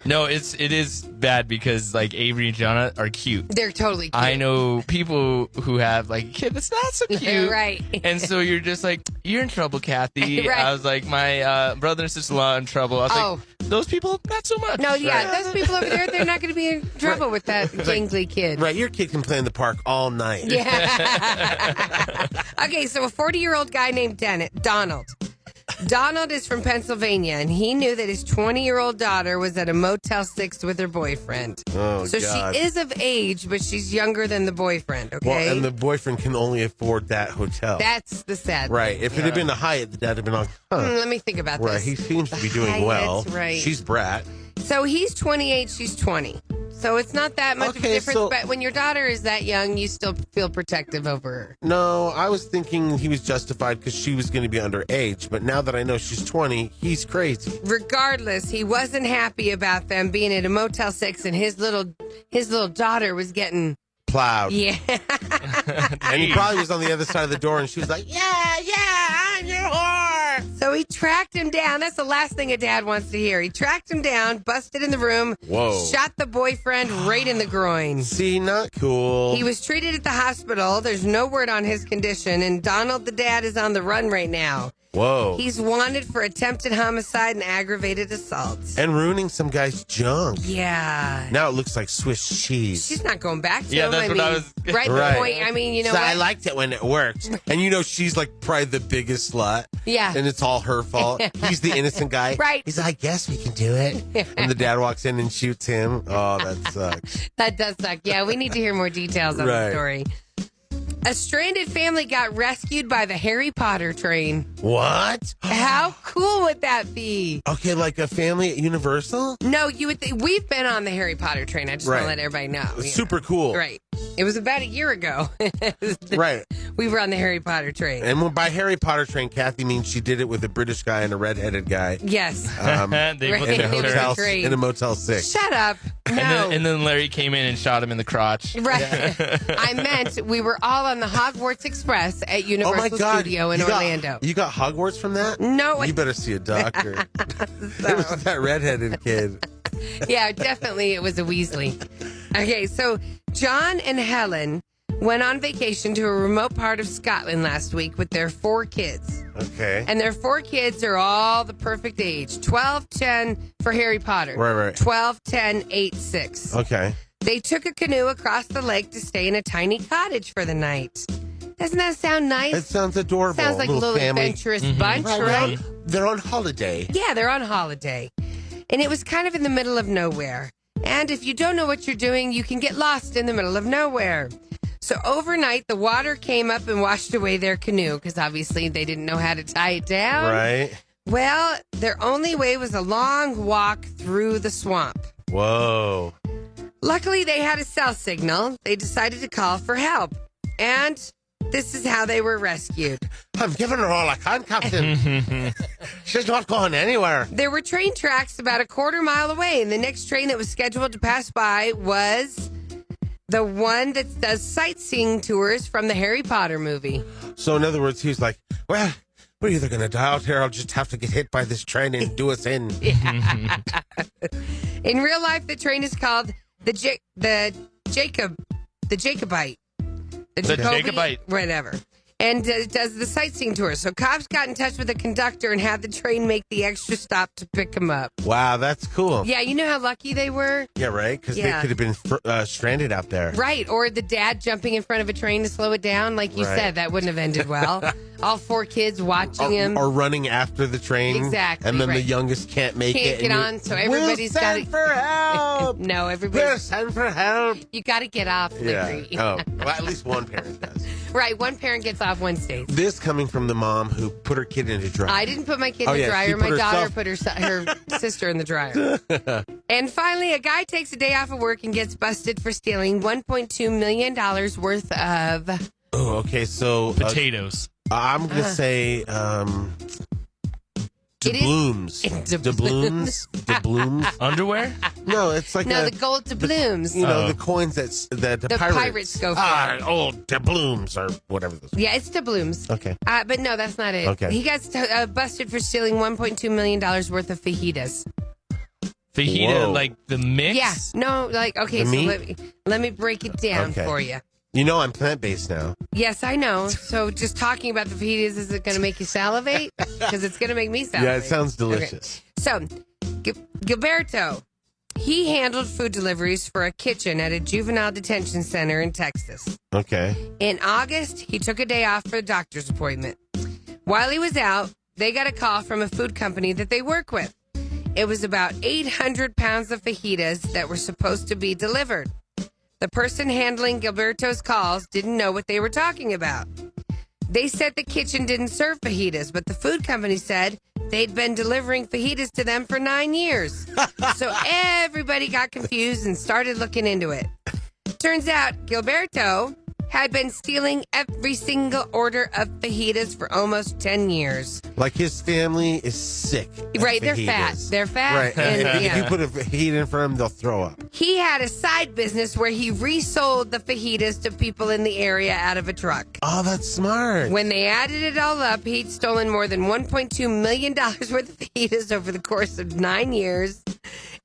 No, it is bad because like Avery and Gianna are cute. They're totally cute. I know people who have like a kid that's not so cute. Right. And so you're just like, you're in trouble, Kathie. Right. I was like, my brother and sister-in-law in trouble. I was Oh. like, those people, not so much. No, yeah, those people over there, they're not going to be in trouble with that gangly kid. Right, your kid can play in the park all night. Yeah. Okay, so a 40-year-old guy named Donald. Donald is from Pennsylvania, and he knew that his 20-year-old daughter was at a Motel 6 with her boyfriend. Oh, So God. she is of age, but she's younger than the boyfriend, okay? Well, and the boyfriend can only afford that hotel. That's the sad Right. thing. If it had been the Hyatt, the dad had been like, Let me think about Right, this. he seems to be The doing well. Hyatt's right. She's brat. So he's 28, she's 20. So it's not that much of a Okay, difference, so- but when your daughter is that young, you still feel protective over her. No, I was thinking he was justified because she was going to be underage. But now that I know she's 20, he's crazy. Regardless, he wasn't happy about them being at a Motel 6 and his little daughter was getting Plowed. yeah. And he probably was on the other side of the door and she was like, yeah, I'm your whore. So he tracked him down. That's the last thing a dad wants to hear. He tracked him down, busted in the room, Whoa. shot the boyfriend right in the groin. See, not cool. He was treated at the hospital. There's no word on his condition, and Donald, the dad, is on the run right now. Whoa. He's wanted for attempted homicide and aggravated assault. And ruining some guy's junk. Yeah. Now it looks like Swiss cheese. She's not going back to Yeah, him. that's what I was- Right to the Right. point. I mean, you know So what? I liked it when it worked. And she's like probably the biggest slut. Yeah. And it's all her fault. He's the innocent guy. Right. He's like, I guess we can do it. And the dad walks in and shoots him. Oh, that sucks. That does suck. Yeah, we need to hear more details on the Right. story. A stranded family got rescued by the Harry Potter train. What? How cool would that be? Okay, like a family at Universal? No, you would think we've been on the Harry Potter train. I just want Right. to let everybody know. you Super know. cool. Right. It was about a year ago. Right. We were on the Harry Potter train. And when by Harry Potter train, Kathie means she did it with a British guy and a redheaded guy. Yes. They Right. put In a the It was hotel, great. in a Motel 6. Shut up. No. and then Larry came in and shot him in the crotch. Right. I meant we were all on the Hogwarts Express at Oh Universal my God. Studio in You got- Orlando. You got Hogwarts from that? No, You better see a doctor. It was that redheaded kid. Yeah, definitely it was a Weasley. Okay, so John and Helen went on vacation to a remote part of Scotland last week with their 4 kids. Okay. And their 4 kids are all the perfect age. 12, 10 for Harry Potter. Right. 12, 10, 8, 6. Okay. They took a canoe across the lake to stay in a tiny cottage for the night. Doesn't that sound nice? It sounds adorable. Sounds like a little family. adventurous bunch, right? They're on holiday. Yeah, they're on holiday. And it was kind of in the middle of nowhere. And if you don't know what you're doing, you can get lost in the middle of nowhere. So overnight, the water came up and washed away their canoe because obviously they didn't know how to tie it down. Right. Well, their only way was a long walk through the swamp. Whoa. Luckily, they had a cell signal. They decided to call for help. And this is how they were rescued. I'm giving her all I can, Captain. She's not going anywhere. There were train tracks about a quarter mile away, and the next train that was scheduled to pass by was the one that does sightseeing tours from the Harry Potter movie. So in other words, he was like, well, we're either going to die out here or I'll just have to get hit by this train and do us in. In real life, the train is called the Jacobite. The Jacobite. Whatever. And does the sightseeing tour. So cops got in touch with the conductor and had the train make the extra stop to pick him up. Wow, that's cool. Yeah, you know how lucky they were? Yeah, right? Because they could have been stranded out there. Right, or the dad jumping in front of a train to slow it down. Like you said, that wouldn't have ended well. All 4 kids watching him. Or running after the train. Exactly. And then the youngest can't make it. Can't get on, so everybody's got to... We'll send for help! No, everybody... We'll send for help! You got to get off, Larry. Yeah. Oh, well, at least one parent does. Right, one parent gets off, one stays. This coming from the mom who put her kid in a dryer. I didn't put my kid in the dryer. My daughter put her sister in the dryer. And finally, a guy takes a day off of work and gets busted for stealing $1.2 million worth of... Oh, okay, so... potatoes. I'm going to say... doubloons. Doubloons? Doubloons? Underwear? No, it's like the gold doubloons. The coins that the pirates go for. Doubloons or whatever those are. Yeah, it's doubloons. Okay. But no, that's not it. Okay. He got busted for stealing $1.2 million worth of fajitas. Fajita, like the mix? Yeah. No, like, okay, The so meat? let me break it down for you. You know I'm plant-based now. Yes, I know. So just talking about the fajitas, is it going to make you salivate? Because it's going to make me salivate. Yeah, it sounds delicious. Okay. So, Gilberto, he handled food deliveries for a kitchen at a juvenile detention center in Texas. Okay. In August, he took a day off for a doctor's appointment. While he was out, they got a call from a food company that they work with. It was about 800 pounds of fajitas that were supposed to be delivered. The person handling Gilberto's calls didn't know what they were talking about. They said the kitchen didn't serve fajitas, but the food company said they'd been delivering fajitas to them for 9 years. So everybody got confused and started looking into it. Turns out Gilberto had been stealing every single order of fajitas for almost 10 years. Like his family is sick. Right, they're fajitas. fat. They're fat. Right. And, if you put a fajita in for them, they'll throw up. He had a side business where he resold the fajitas to people in the area out of a truck. Oh, that's smart. When they added it all up, he'd stolen more than $1.2 million worth of fajitas over the course of 9 years.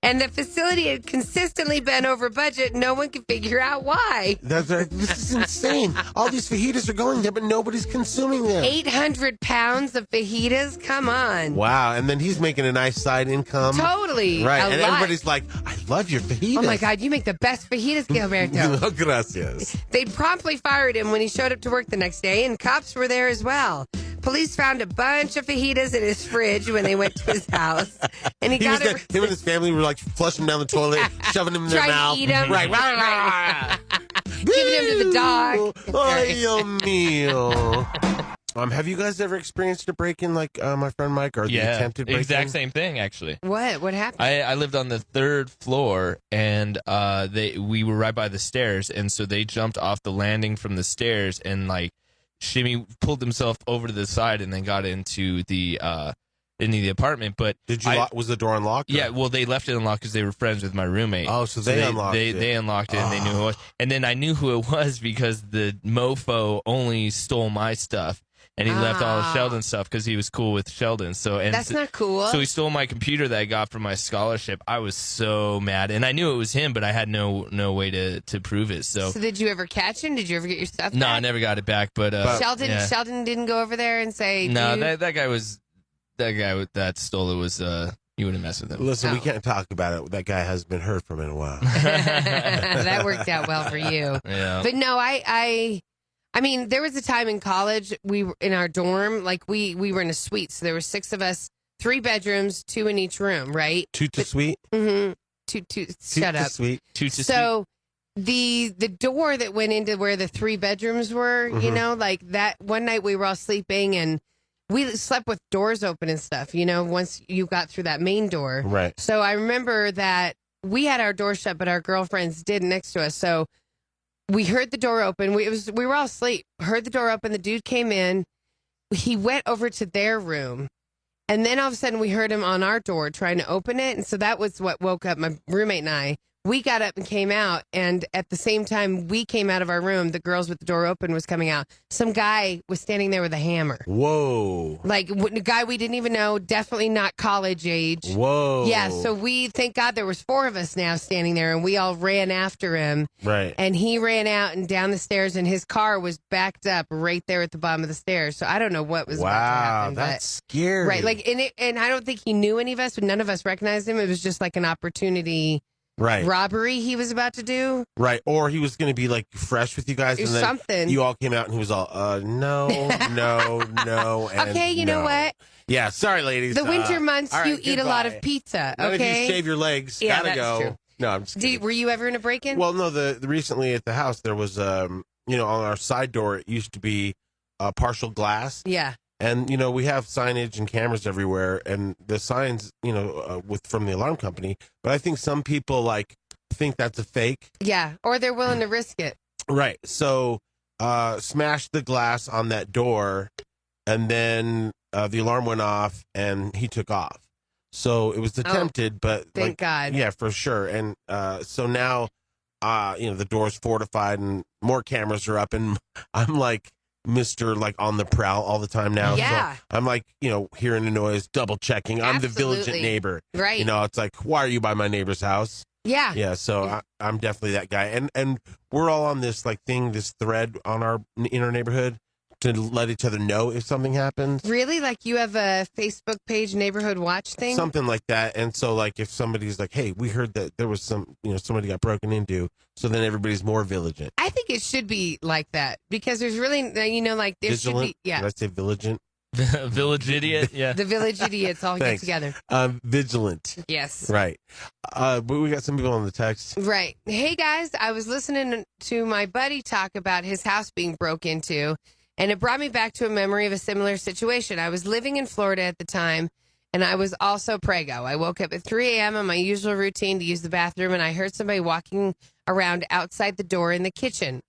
And the facility had consistently been over budget. No one could figure out why. This is insane. All these fajitas are going there, but nobody's consuming them. 800 pounds of fajitas? Come on. Wow. And then he's making a nice side income. Totally. Right. A And lot. everybody's like, I love your fajitas. Oh, my God. You make the best fajitas, Gilberto. Gracias. They promptly fired him when he showed up to work the next day, and cops were there as well. Police found a bunch of fajitas in his fridge when they went to his house. And him and his family were like flushing down the toilet, shoving them in their Trying to mouth. eat 'em. Right. Giving him to the dog. Ay, Dios mío. Have you guys ever experienced a break-in like my friend Mike, or the attempted break-in? Exact same thing, actually. What happened? I lived on the 3rd floor, and we were right by the stairs, and so they jumped off the landing from the stairs and like pulled himself over to the side and then got into the apartment. But was the door unlocked? Yeah, well, they left it unlocked because they were friends with my roommate. Oh, so they unlocked it. They unlocked it, and they knew who it was. And then I knew who it was because the mofo only stole my stuff. and he left all of Sheldon's stuff because he was cool with Sheldon. So That's not cool. So he stole my computer that I got from my scholarship. I was so mad, and I knew it was him, but I had no way to prove it. So did you ever catch him? Did you ever get your stuff? No, back? I never got it back. But Sheldon didn't go over there and say, no, dude. that guy that stole it was you wouldn't mess with him. Listen, we can't talk about it. That guy hasn't been heard from in a while. That worked out well for you. Yeah. But no, I mean, there was a time in college we were in our dorm, like we were in a suite, so there were 6 of us, 3 bedrooms, 2 in each room, right? Two to suite. Mm-hmm. Two. Shut up. Suite. So the door that went into where the 3 bedrooms were, you know, like that one night we were all sleeping and we slept with doors open and stuff, you know, once you got through that main door. Right. So I remember that we had our door shut, but our girlfriends did next to us. So we heard the door open. We were all asleep. Heard the door open. The dude came in. He went over to their room. And then all of a sudden we heard him on our door trying to open it. And so that was what woke up my roommate and I. We got up and came out, and at the same time we came out of our room, the girls with the door open was coming out. Some guy was standing there with a hammer. Whoa. Like a guy we didn't even know, definitely not college age. Whoa. Yeah, so thank God there was 4 of us now standing there, and we all ran after him. Right. And he ran out and down the stairs, and his car was backed up right there at the bottom of the stairs. So I don't know what was about to happen. That's scary. Right, like, and I don't think he knew any of us, but none of us recognized him. It was just like an opportunity. Right. Robbery he was about to do. Right. Or he was going to be like fresh with you guys. Or and then something. You all came out and he was all, no, no, and okay, you know what? Yeah, sorry, ladies. The winter months, all right, you eat a lot of pizza, None of you okay? shave your legs. Yeah, Gotta that's go. true. No, I'm just kidding. Were you ever in a break-in? Well, no, the recently at the house, there was, on our side door, it used to be partial glass. Yeah. And, we have signage and cameras everywhere, and the signs, from the alarm company. But I think some people, think that's a fake. Yeah, or they're willing to risk it. Right. So, smashed the glass on that door, and then the alarm went off, and he took off. So it was attempted, but thank God. Yeah, for sure. And so now, the door's fortified, and more cameras are up, and I'm like Mr. on the prowl all the time now. Yeah. So I'm hearing the noise, double checking. I'm the vigilant neighbor. Right. It's like, why are you by my neighbor's house? Yeah. Yeah, so I'm definitely that guy. And we're all on this this thread in our neighborhood to let each other know if something happens. Really? Like you have a Facebook page, neighborhood watch thing? Something like that. And so if somebody's like, hey, we heard that there was somebody got broken into, so then everybody's more vigilant. I think it should be like that because there's really, there Vigilant? should be, yeah. Did I say vigilant? Village idiot, yeah. The village idiots all get together. Vigilant. Yes. Right. But we got some people on the text. Right. Hey, guys, I was listening to my buddy talk about his house being broke into, and it brought me back to a memory of a similar situation. I was living in Florida at the time, and I was also prego. I woke up at 3 a.m. on my usual routine to use the bathroom, and I heard somebody walking around outside the door in the kitchen.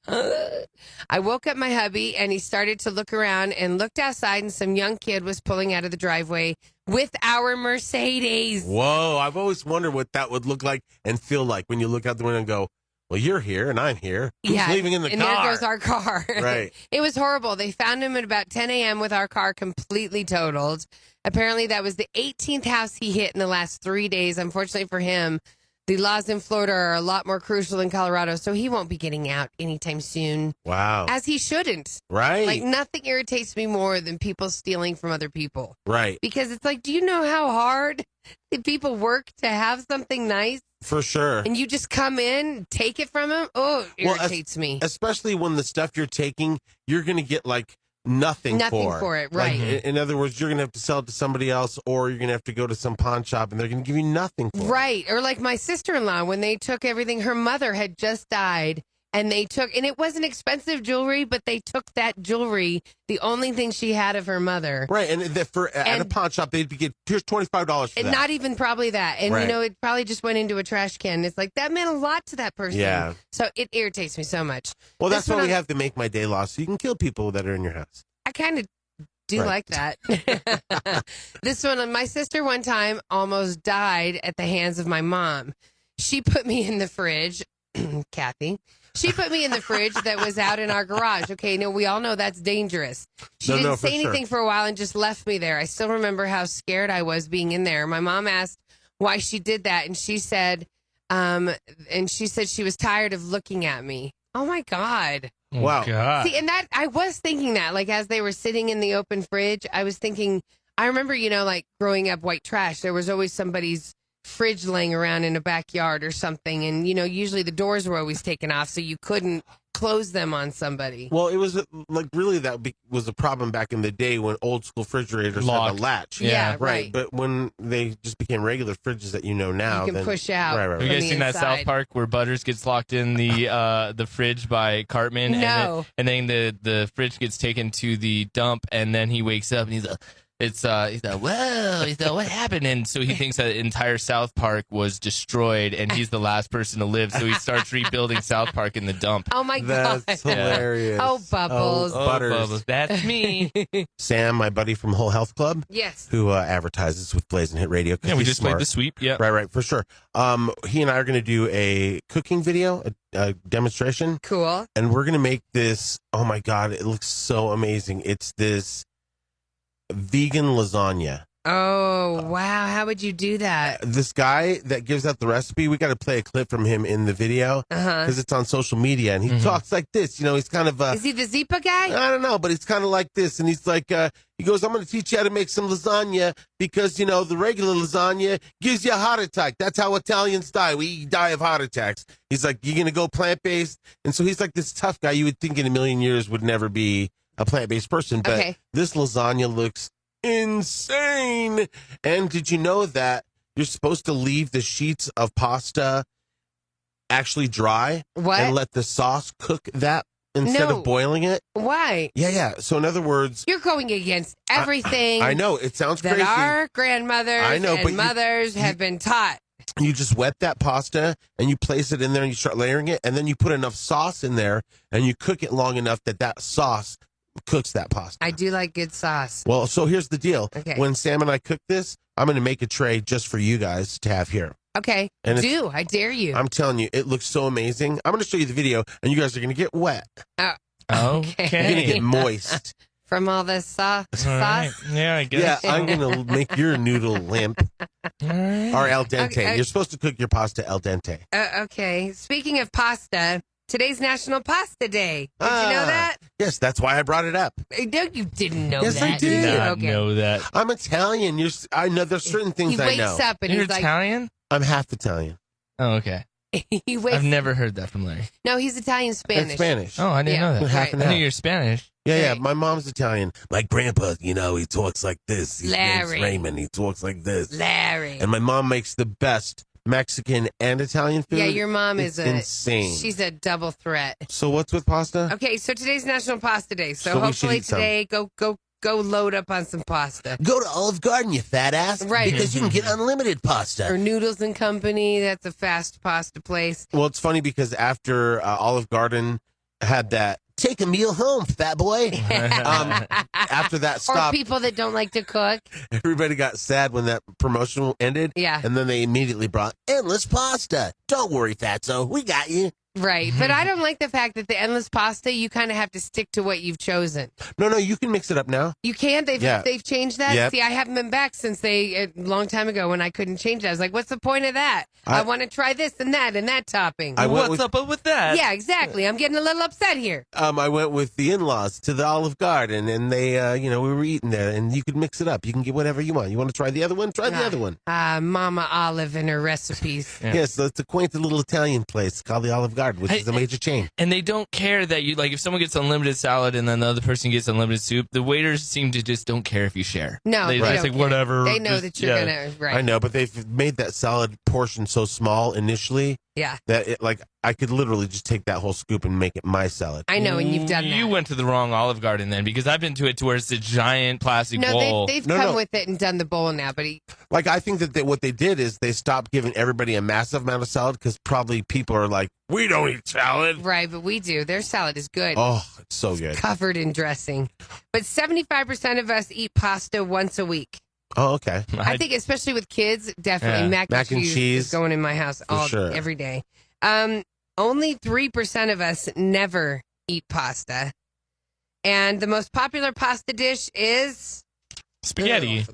I woke up my hubby, and he started to look around and looked outside, and some young kid was pulling out of the driveway with our Mercedes. Whoa, I've always wondered what that would look like and feel like when you look out the window and go, well, you're here and I'm here. Who's leaving in the car? And there goes our car. Right. It was horrible. They found him at about 10 a.m. with our car completely totaled. Apparently, that was the 18th house he hit in the last 3 days. Unfortunately for him, the laws in Florida are a lot more crucial than Colorado, so he won't be getting out anytime soon. Wow. As he shouldn't. Right. Nothing irritates me more than people stealing from other people. Right. Because it's do you know how hard the people work to have something nice? For sure. And you just come in, take it from them? Oh, it irritates me. Especially when the stuff you're taking, you're going to get nothing for it, right. In other words, you're going to have to sell it to somebody else, or you're going to have to go to some pawn shop and they're going to give you nothing for it. Right. Or my sister-in-law, when they took everything, her mother had just died, and it wasn't expensive jewelry, but they took that jewelry, the only thing she had of her mother. Right. And at a pawn shop, they'd get, here's $25 for that. Not even probably that. And, right. it probably just went into a trash can. It's that meant a lot to that person. Yeah. So it irritates me so much. Well, that's why we have the Make My Day law, so you can kill people that are in your house. I kind of do like that. This one, my sister one time almost died at the hands of my mom. She put me in the fridge, Kathie. She put me in the fridge that was out in our garage. Okay, no, we all know that's dangerous. She No, didn't for say anything sure. for a while and just left me there. I still remember how scared I was being in there. My mom asked why she did that, and she said she was tired of looking at me. Oh my God. Wow. God. See, and that I was thinking that, like, as they were sitting in the open fridge, I was thinking, I remember, like growing up white trash, there was always somebody's fridge laying around in a backyard or something. And, usually the doors were always taken off, so you couldn't close them on somebody. Well, it was really was a problem back in the day when old school refrigerators had Locked. a latch. Yeah, right. But when they just became regular fridges that now, You can then, push out. Right. Have you from guys the seen that inside. South Park where Butters gets locked in the fridge by Cartman? No. And then the fridge gets taken to the dump, and then he wakes up and he's like, he's like, whoa, what happened? And so he thinks that the entire South Park was destroyed, and he's the last person to live. So he starts rebuilding South Park in the dump. Oh my God. That's hilarious. Oh, Bubbles. Oh, Butters. Bubbles, that's me. Sam, my buddy from Whole Health Club, Yes. who advertises with Blazin Hit Radio. 'cause Yeah, we he's just smart. played the sweep. Yeah. Right, for sure. He and I are going to do a cooking video, a demonstration, Cool. and we're going to make this. Oh my God, it looks so amazing. It's this vegan lasagna. Oh, wow. How would you do that? This guy that gives out the recipe, we got to play a clip from him in the video Uh-huh. because it's on social media, and he talks like this. He's kind of Is he the Zipa guy? I don't know, but he's kind of like this. And he's like, he goes, I'm going to teach you how to make some lasagna because, the regular lasagna gives you a heart attack. That's how Italians die. We die of heart attacks. He's like, you're going to go plant-based? And so he's like this tough guy you would think in a million years would never be a plant-based person. But Okay. this lasagna looks insane. And did you know that you're supposed to leave the sheets of pasta actually dry What? and let the sauce cook that instead No. of boiling it? Why? Yeah. So in other words, You're going against everything I know it sounds that crazy. our grandmothers I know, and but mothers have been taught. You just wet that pasta and you place it in there and you start layering it, and then you put enough sauce in there and you cook it long enough that sauce cooks that pasta. I do like good sauce. Well, so here's the deal. Okay. When Sam and I cook this, I'm going to make a tray just for you guys to have here. Okay. And it's- I dare you. I'm telling you, it looks so amazing. I'm going to show you the video, and you guys are going to get wet. Okay. You're going to get moist. From all this sauce. All right. Yeah, I guess. Yeah, I'm going to make your noodle limp or al dente. Okay. You're supposed to cook your pasta al dente. Okay. Speaking of pasta, today's National Pasta Day. Did you know that? Yes, that's why I brought it up. No, you didn't know Yes, that. I did. you? Not Okay. know that. I'm Italian. I know there's certain things He I wakes know. up and You're he's like, Italian? I'm half Italian. Oh, okay. he wakes. I've never heard that from Larry. No, he's Italian Spanish. It's Spanish. Oh, I didn't Yeah. know that. Half and I knew half. you're Spanish. Yeah. Right. My mom's Italian. My grandpa, he talks like this. His name's Larry. Raymond. He talks like this. Larry. And my mom makes the best Mexican and Italian food. Yeah, your mom It's is insane. She's a double threat. So what's with pasta? Okay, so today's National Pasta Day. So, So we should hopefully eat some. today, go load up on some pasta. Go to Olive Garden, you fat ass. Right. Because you can get unlimited pasta. Or Noodles and Company. That's a fast pasta place. Well, it's funny because after Olive Garden had that, take a meal home, fat boy. After that Or stopped, people that don't like to cook. everybody got sad when that promotion ended. Yeah. And then they immediately brought endless pasta. Don't worry, fatso. We got you. Right. But I don't like the fact that the endless pasta, you kind of have to stick to what you've chosen. No, you can mix it up now. You can? Yeah. They've changed that? Yep. See, I haven't been back since a long time ago when I couldn't change it. I was like, what's the point of that? I want to try this and that topping. What's up with that? Yeah, exactly. I'm getting a little upset here. I went with the in-laws to the Olive Garden, and they, we were eating there, and you could mix it up. You can get whatever you want. You want to try the other one? Try the other one. Mama Olive and her recipes. Yeah. Yes, so it's a quaint little Italian place called the Olive Garden, which is a major chain. And they don't care that you, like, if someone gets unlimited salad and then the other person gets unlimited soup, the waiters seem to just don't care if you share. No, they they just don't like, care. whatever. They know just- that you're yeah. going to, right. I know, but they've made that salad portion so small initially Yeah. that I could literally just take that whole scoop and make it my salad. I know, and you've done that. You went to the wrong Olive Garden then, because I've been to it to where it's a giant plastic bowl. They've No, come no. with it and done the bowl now, but I think that what they did is they stopped giving everybody a massive amount of salad because probably people are like, we don't eat salad. right, but we do. Their salad is good. Oh, it's so good. Covered in dressing. But 75% of us eat pasta once a week. Oh, okay. I think especially with kids, definitely Yeah. mac and cheese is going in my house sure. every day. only 3% of us never eat pasta. And the most popular pasta dish is... Spaghetti.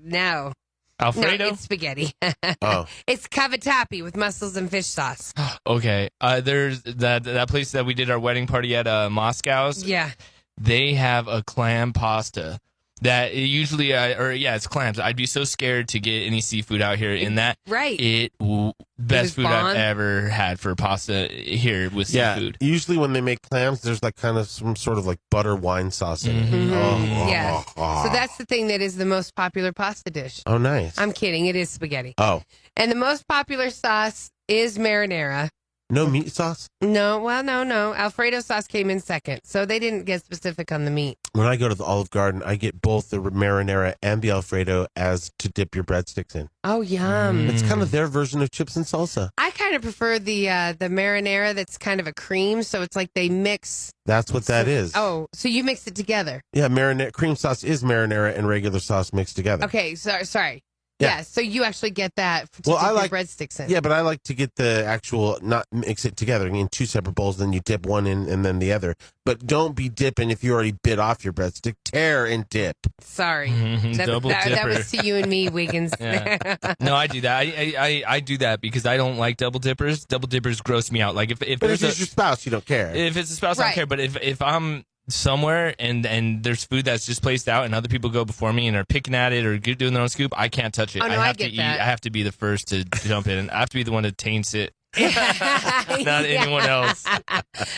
No. Alfredo? No, it's spaghetti. Oh. It's cavatappi with mussels and fish sauce. Okay. There's that place that we did our wedding party at, Moscow's. Yeah. They have a clam pasta that usually, it's clams. I'd be so scared to get any seafood out here in that. Right. Best food bomb. I've ever had for pasta here with seafood. Usually when they make clams, there's like kind of some sort of like butter wine sauce in it. Yeah. So that's the thing that is the most popular pasta dish. Oh, nice. I'm kidding. It is spaghetti. Oh. And the most popular sauce is marinara. No meat sauce? No. Alfredo sauce came in second. So they didn't get specific on the meat. When I go to the Olive Garden, I get both the marinara and the Alfredo as to dip your breadsticks in. Oh, yum. It's kind of their version of chips and salsa. I kind of prefer the marinara that's kind of a cream. So it's like they mix. That's what that is. Oh, so you mix it together. Yeah, cream sauce is marinara and regular sauce mixed together. Okay, sorry. Yeah. Yeah, so you actually get that to dip I like your breadsticks in. Yeah, but I like to get the actual, not mix it together in two separate bowls, then you dip one in and then the other. But don't be dipping if you already bit off your breadstick. Tear and dip. Sorry. Double that dipper. was to you and me, Wiggins. Yeah. No, I do that. I do that because I don't like double dippers. Double dippers gross me out. Like if But there's if it's your spouse, you don't care. If it's a spouse, I don't care. But if I'm somewhere and there's food that's just placed out and other people go before me and are picking at it or doing their own scoop, I can't touch it. Oh, no, I I have get to eat. that. I have to be the first to jump in. I have to be the one that taints it. Not anyone else.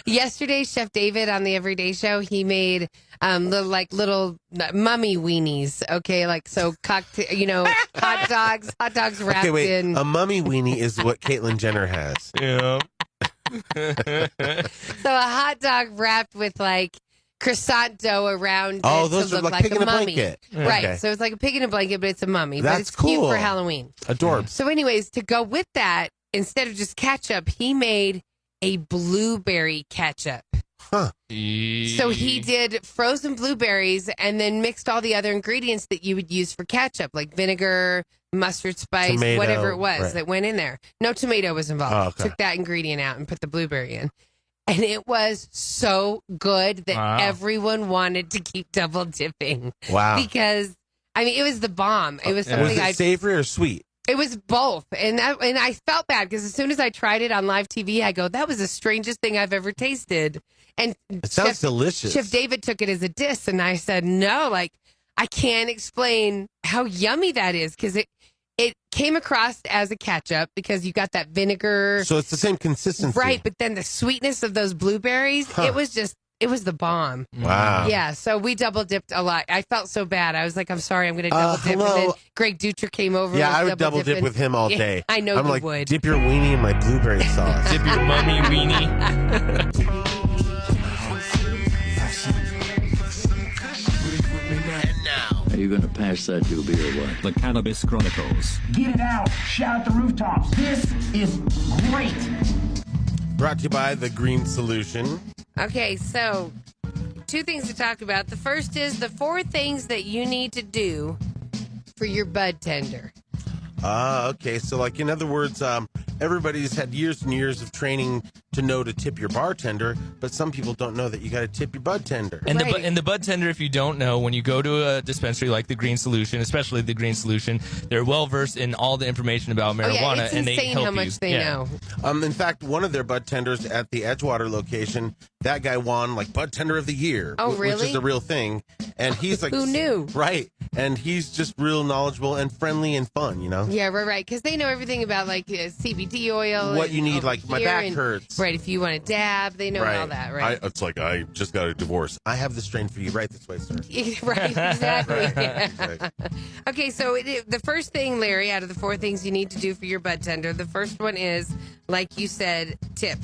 Yesterday, Chef David on the Everyday Show, he made little mummy weenies. Okay, like so hot dogs wrapped Okay, wait. in. A mummy weenie is what Caitlyn Jenner has. Yeah. So a hot dog wrapped with like croissant dough around Oh, it those to are look like pig a in a mummy. blanket. Right. Okay. So it's like a pig in a blanket, but it's a mummy. But That's it's cute cool. for Halloween. Adorbs. So anyways, to go with that, instead of just ketchup, he made a blueberry ketchup. Huh. So he did frozen blueberries and then mixed all the other ingredients that you would use for ketchup, like vinegar, mustard spice, Tomato, whatever it was right. that went in there. No tomato was involved. Oh, okay. Took that ingredient out and put the blueberry in. And it was so good that everyone wanted to keep double dipping. Wow. Because, I mean, it was the bomb. It was something Was it savory or sweet? It was both. And I felt bad because as soon as I tried it on live TV, I go, that was the strangest thing I've ever tasted. And It sounds delicious. Chef David took it as a diss, and I said, no, like, I can't explain how yummy that is because it came across as a ketchup because you got that vinegar. So it's the same consistency. Right, but then the sweetness of those blueberries, it was the bomb. Wow. Yeah, so we double dipped a lot. I felt so bad. I was like, I'm sorry, I'm going to double dip. Hello. And then Greg Dutra came over. Yeah, and was I would double dip dipping. with him all Yeah, day. I know I'm you like, would. dip your weenie in my blueberry sauce. Dip your mummy weenie. And now, Are you going to pass that doobie or what? The Cannabis Chronicles. Get it out. Shout at the rooftops. This is great. Brought to you by The Green Solution. Okay, so 2 things to talk about. The first is the 4 things that you need to do for your bud tender. Okay. So, like, in other words, everybody's had years and years of training to know to tip your bartender, but some people don't know that you got to tip your bud tender. And Right. the bud tender, if you don't know, when you go to a dispensary like the Green Solution, especially the Green Solution, they're well versed in all the information about marijuana, Oh, yeah, it's and they insane help how you. much they know. In fact, one of their bud tenders at the Edgewater location, that guy won like bud tender of the year. Oh, Which really? is a real thing. And he's like, Who knew? Right. And he's just real knowledgeable and friendly and fun, you know? Yeah, right. Because they know everything about like CBD oil. What you need, over like, my here back and- hurts. Right, if you want to dab, they know all that, right? It's like, I just got a divorce. I have the strain for you right this way, sir. Right, exactly. Exactly. Okay, so the first thing, Larry, out of the 4 things you need to do for your bud tender, the first one is, like you said, tip.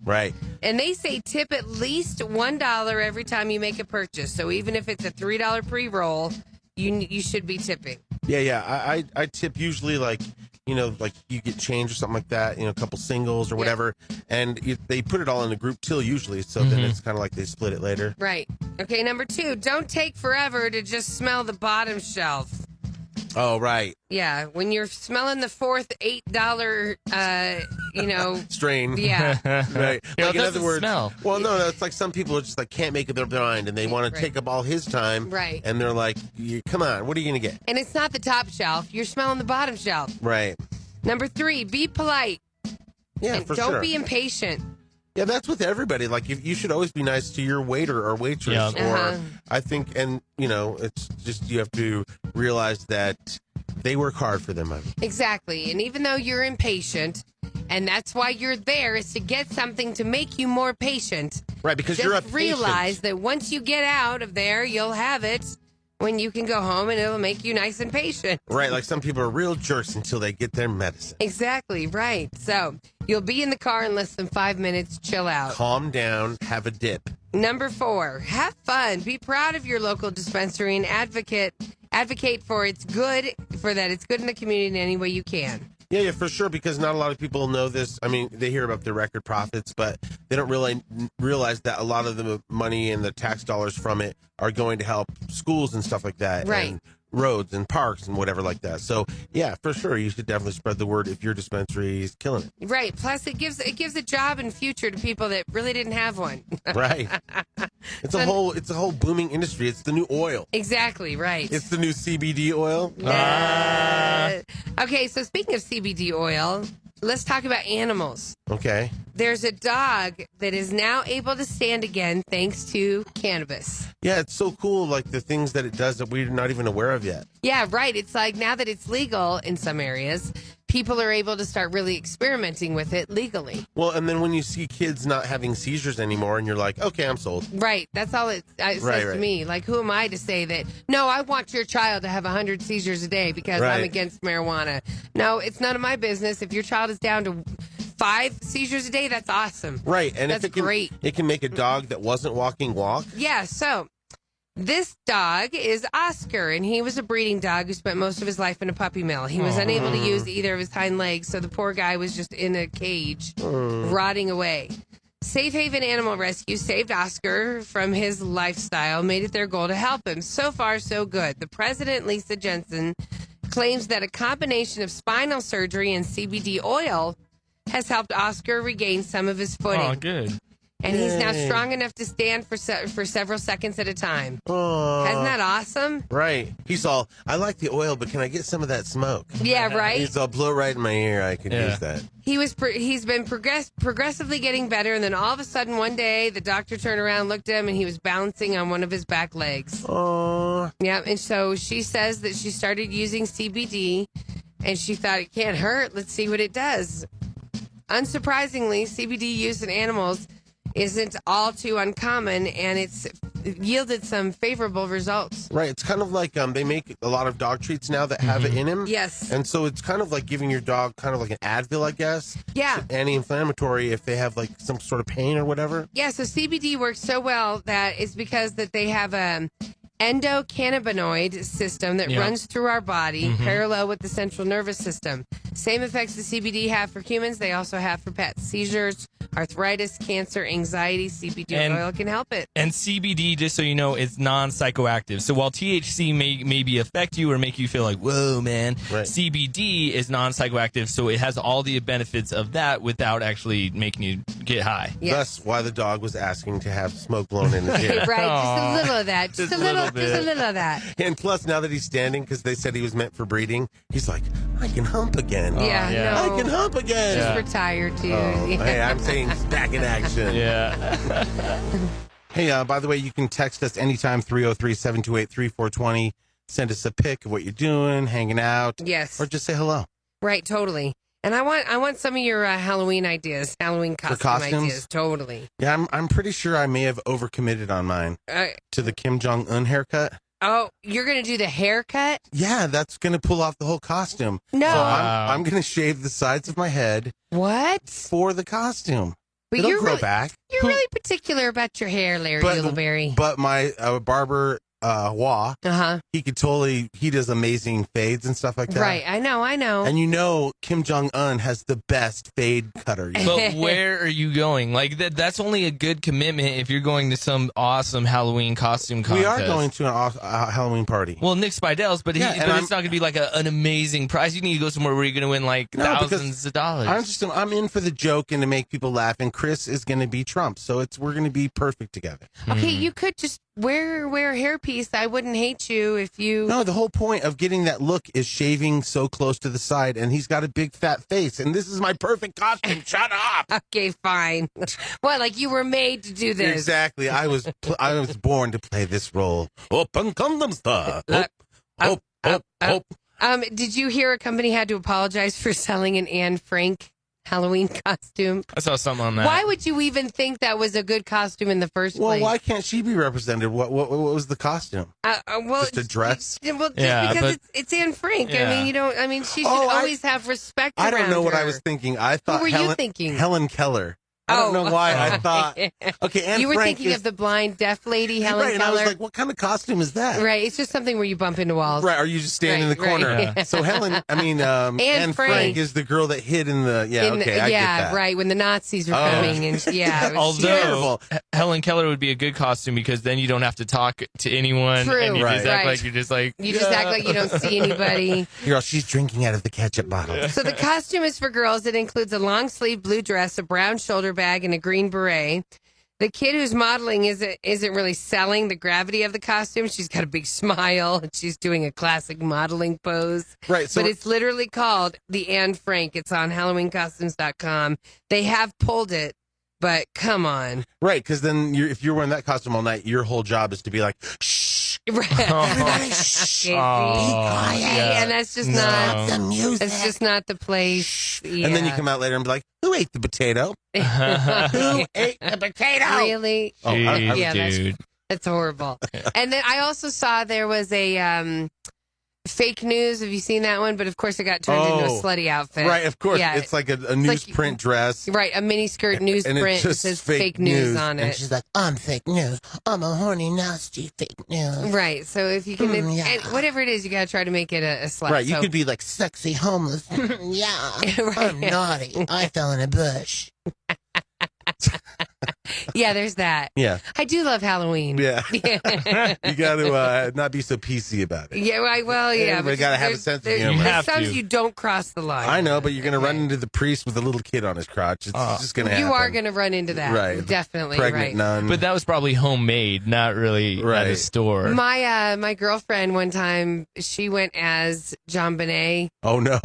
Right. And they say tip at least $1 every time you make a purchase. So even if it's a $3 pre-roll, you should be tipping. Yeah. I tip usually like, you know, like you get change or something like that, you know, a couple singles or whatever. And they put it all in a group till usually. So then it's kind of like they split it later. Right. Okay, number 2, don't take forever to just smell the bottom shelf. Oh, right. Yeah, when you're smelling the fourth $8, strain. Yeah. Right. Yeah, Like, it in doesn't other words, smell. well, no, it's like some people are just like can't make up their mind and they want to take up all his time. Right. And they're like, come on, what are you going to get? And it's not the top shelf. You're smelling the bottom shelf. Right. Number 3, be polite. Yeah, and for don't sure. be impatient. Yeah, that's with everybody. Like, you should always be nice to your waiter or waitress. Yeah. Or I think, and, it's just you have to realize that they work hard for their money. Exactly. And even though you're impatient, and that's why you're there, is to get something to make you more patient. Right, because just you're a patient. realize that once you get out of there, you'll have it when you can go home, and it'll make you nice and patient. Right, like some people are real jerks until they get their medicine. Exactly, right. So you'll be in the car in less than 5 minutes. Chill out. Calm down, have a dip. Number 4, have fun. Be proud of your local dispensary and advocate for it's good in the community in any way you can. Yeah, for sure, because not a lot of people know this. I mean, they hear about the record profits, but they don't really realize that a lot of the money and the tax dollars from it are going to help schools and stuff like that. Right. And roads and parks and whatever like that. So, yeah, for sure, you should definitely spread the word if your dispensary is killing it. Right. Plus, it gives a job in future to people that really didn't have one. Right. It's a whole booming industry. It's the new oil. Exactly, right. It's the new CBD oil. Okay, so speaking of CBD oil, let's talk about animals. Okay. There's a dog that is now able to stand again thanks to cannabis. Yeah, it's so cool, like the things that it does that we're not even aware of yet. Yeah, right. It's like now that it's legal in some areas, people are able to start really experimenting with it legally. Well, and then when you see kids not having seizures anymore and you're like, okay, I'm sold. Right. That's all it says to me. Like, who am I to say that, no, I want your child to have 100 seizures a day because I'm against marijuana. No, it's none of my business. If your child is down to 5 seizures a day, that's awesome. Right. And that's great. It can make a dog that wasn't walking walk. Yeah. So this dog is Oscar, and he was a breeding dog who spent most of his life in a puppy mill. He was unable to use either of his hind legs, so the poor guy was just in a cage, rotting away. Safe Haven Animal Rescue saved Oscar from his lifestyle, made it their goal to help him. So far, so good. The president, Lisa Jensen, claims that a combination of spinal surgery and CBD oil has helped Oscar regain some of his footing. Oh, good. And he's now strong enough to stand for several seconds at a time. Isn't that awesome? Right. He's all, I like the oil, but can I get some of that smoke? Yeah, right? He's all, blow right in my ear. I could use that. He's been progressively getting better, and then all of a sudden one day the doctor turned around, looked at him, and he was balancing on one of his back legs. Oh. Yeah, and so she says that she started using CBD, and she thought it can't hurt. Let's see what it does. Unsurprisingly, CBD used in animals isn't all too uncommon, and it's yielded some favorable results. Right. It's kind of like they make a lot of dog treats now that have it in them. Yes. And so it's kind of like giving your dog kind of like an Advil, I guess. Yeah. Anti-inflammatory if they have like some sort of pain or whatever. Yeah, so CBD works so well that it's because that they have a endocannabinoid system that runs through our body parallel with the central nervous system. Same effects the CBD have for humans, they also have for pets. Seizures, arthritis, cancer, anxiety, CBD oil can help it. And CBD, just so you know, is non-psychoactive. So while THC may maybe affect you or make you feel like, whoa, man, CBD is non-psychoactive, so it has all the benefits of that without actually making you get high. That's why the dog was asking to have smoke blown in his ear. Right, just a little of that. Just a little of that. And plus, now that he's standing, because they said he was meant for breeding, he's like, I can hump again. Yeah, no. I can hump again. Just retired, too. Hey, I'm saying he's back in action. Yeah. Hey, by the way, you can text us anytime, 303-728-3420. Send us a pic of what you're doing, hanging out. Yes. Or just say hello. Right, totally. And I want some of your Halloween ideas, Halloween costumes ideas. Totally. Yeah, I'm pretty sure I may have overcommitted on mine to the Kim Jong-un haircut. Oh, you're going to do the haircut? Yeah, that's going to pull off the whole costume. No. So I'm going to shave the sides of my head. What? For the costume. But It'll grow back. You're really particular about your hair, Larry Uleberry. But my barber Hua, he could totally, he does amazing fades and stuff like that. Right, I know. And you know Kim Jong-un has the best fade cutter. You know? But where are you going? Like that's only a good commitment if you're going to some awesome Halloween costume contest. We are going to an Halloween party. Well, Nick Spidell's, but, but it's not going to be like an amazing prize. You need to go somewhere where you're going to win like thousands of dollars. I'm in for the joke and to make people laugh, and Chris is going to be Trump, so we're going to be perfect together. Okay, you could just wear a hairpiece. I wouldn't hate you if you. No, the whole point of getting that look is shaving so close to the side, and he's got a big fat face, and this is my perfect costume. Shut up. Okay, fine. What, like you were made to do this? Exactly. I was born to play this role. Open Gangnam Style. Hope. Did you hear a company had to apologize for selling an Anne Frank Halloween costume? I saw something on that. Why would you even think that was a good costume in the first place? Well, why can't she be represented? What was the costume? Well, just a dress. Because it's Anne Frank. Yeah. I mean, she should always have respect. I don't know what her. I was thinking. I thought. What were you thinking? Helen Keller. I don't know why I thought. Okay, Anne you were Frank thinking of the blind deaf lady, Helen right, Keller. And I was like, what kind of costume is that? Right, it's just something where you bump into walls. Right, or you just stand in the corner. Right. So Anne Frank is the girl that hid in the. I get that. Right, when the Nazis were coming, and it was although Helen Keller would be a good costume because then you don't have to talk to anyone. True. And you just act like you're just like. You just act like you don't see anybody. Girl, she's drinking out of the ketchup bottle. So the costume is for girls. It includes a long sleeve blue dress, a brown shoulder bag, and a green beret. The kid who's modeling isn't really selling the gravity of the costume. She's got a big smile and she's doing a classic modeling pose. Right. So but it's literally called the Anne Frank. It's on HalloweenCostumes.com. They have pulled it, but come on. Right, because then if you're wearing that costume all night, your whole job is to be like, shh. Right. Everybody, shh. Be quiet. Yeah. And that's just not the music. It's just not the place. Yeah. And then you come out later and be like, who ate the potato? Who ate the potato? Really? Oh, dude. That's horrible. And then I also saw there was a fake news. Have you seen that one? But of course, it got turned into a slutty outfit. Right, of course. Yeah. It's like a newsprint dress. Right, a miniskirt newsprint. It says fake news on it. And she's like, I'm fake news. I'm a horny, nasty fake news. Right, so if you can, and whatever it is, you got to try to make it a slut. Right, you could be like sexy homeless. Yeah, right. I'm naughty. I fell in a bush. Yeah, there's that. Yeah. I do love Halloween. Yeah. You got to not be so PC about it. Yeah, well, yeah. Everybody got to have a sense of humor. Sometimes you don't cross the line. I know, but you're going to run into the priest with a little kid on his crotch. It's just going to happen. You are going to run into that. Right. Definitely. Pregnant nun. But that was probably homemade, not really at a store. My girlfriend one time, she went as John Bonet. Oh, no.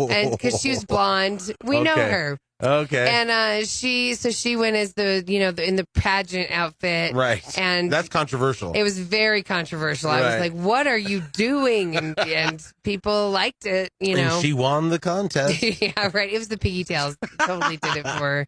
And because she was blonde. We know her. Okay. And she went as in the pageant outfit. Right. And that's controversial. It was very controversial. Right. I was like, what are you doing? And people liked it, And she won the contest. Yeah, right. It was the Piggy Tails. Totally did it for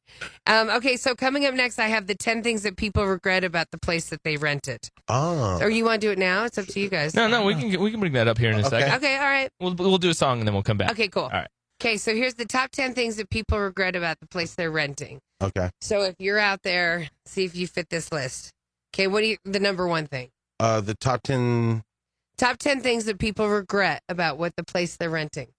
her. Okay, so coming up next, I have the 10 things that people regret about the place that they rented. Oh. Or you want to do it now? It's up to you guys. No, we can bring that up here in a second. Okay, all right. We'll do a song and then we'll come back. Okay, cool. All right. Okay, so here's the top 10 things that people regret about the place they're renting. Okay. So if you're out there, see if you fit this list. Okay, the number one thing? The top 10. Top 10 things that people regret about what the place they're renting.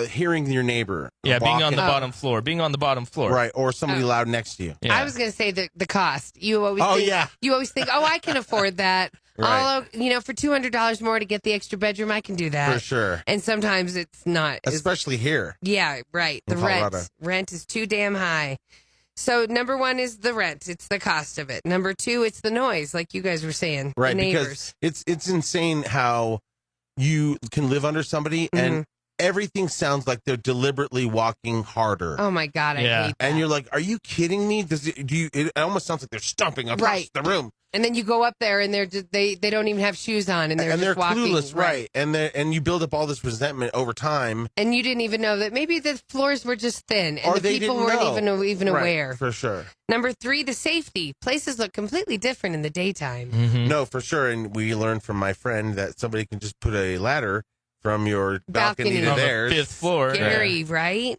Hearing your neighbor. Yeah, being on the bottom floor. Being on the bottom floor. Right, or somebody loud next to you. Yeah. I was going to say the cost. You always think, I can afford that. Right. For $200 more to get the extra bedroom, I can do that. For sure. And sometimes it's not. Especially here. Yeah, right. The rent is too damn high. So number one is the rent. It's the cost of it. Number two, it's the noise, like you guys were saying. Right, the neighbors. Because it's insane how you can live under somebody and everything sounds like they're deliberately walking harder. Oh my God, I hate that. And you're like, are you kidding me? It almost sounds like they're stomping across the room. And then you go up there and they don't even have shoes on and they're just walking. Clueless, right? And you build up all this resentment over time. And you didn't even know that maybe the floors were just thin and the people weren't even aware. For sure. Number three, the safety. Places look completely different in the daytime. Mm-hmm. No, for sure. And we learned from my friend that somebody can just put a ladder from your balcony to theirs. The 5th floor. Scary, right?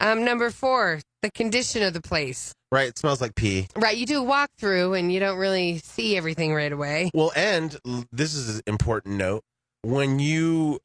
Number four, the condition of the place. Right, it smells like pee. Right, you do a walkthrough and you don't really see everything right away. Well, and this is an important note. When you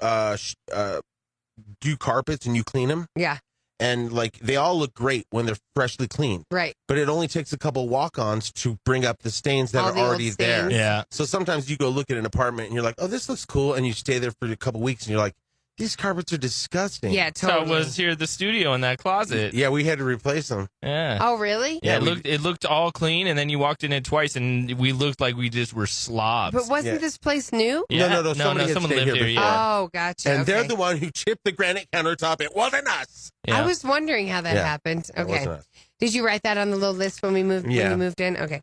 do carpets and you clean them, Yeah, and like they all look great when they're freshly cleaned. right. But it only takes a couple walk-ons to bring up the stains that All are the old already there. stains. Yeah. So sometimes you go look at an apartment and you're like, oh, this looks cool. And you stay there for a couple weeks and you're like, these carpets are disgusting. Yeah, So it totally. was here at the studio in that closet. Yeah, we had to replace them. Yeah. Oh, really? Yeah, Yeah, it looked all clean, and then you walked in it twice, and we looked like we just were slobs. But wasn't Yeah. this place new? No, somebody had someone stayed lived here here. before. Yeah. Oh, gotcha. And they're okay. the one who chipped the granite countertop. It wasn't us. Yeah. I was wondering how that Yeah. happened. It Okay. wasn't us. Did you write that on the little list when we moved? When Yeah. you moved in. Okay.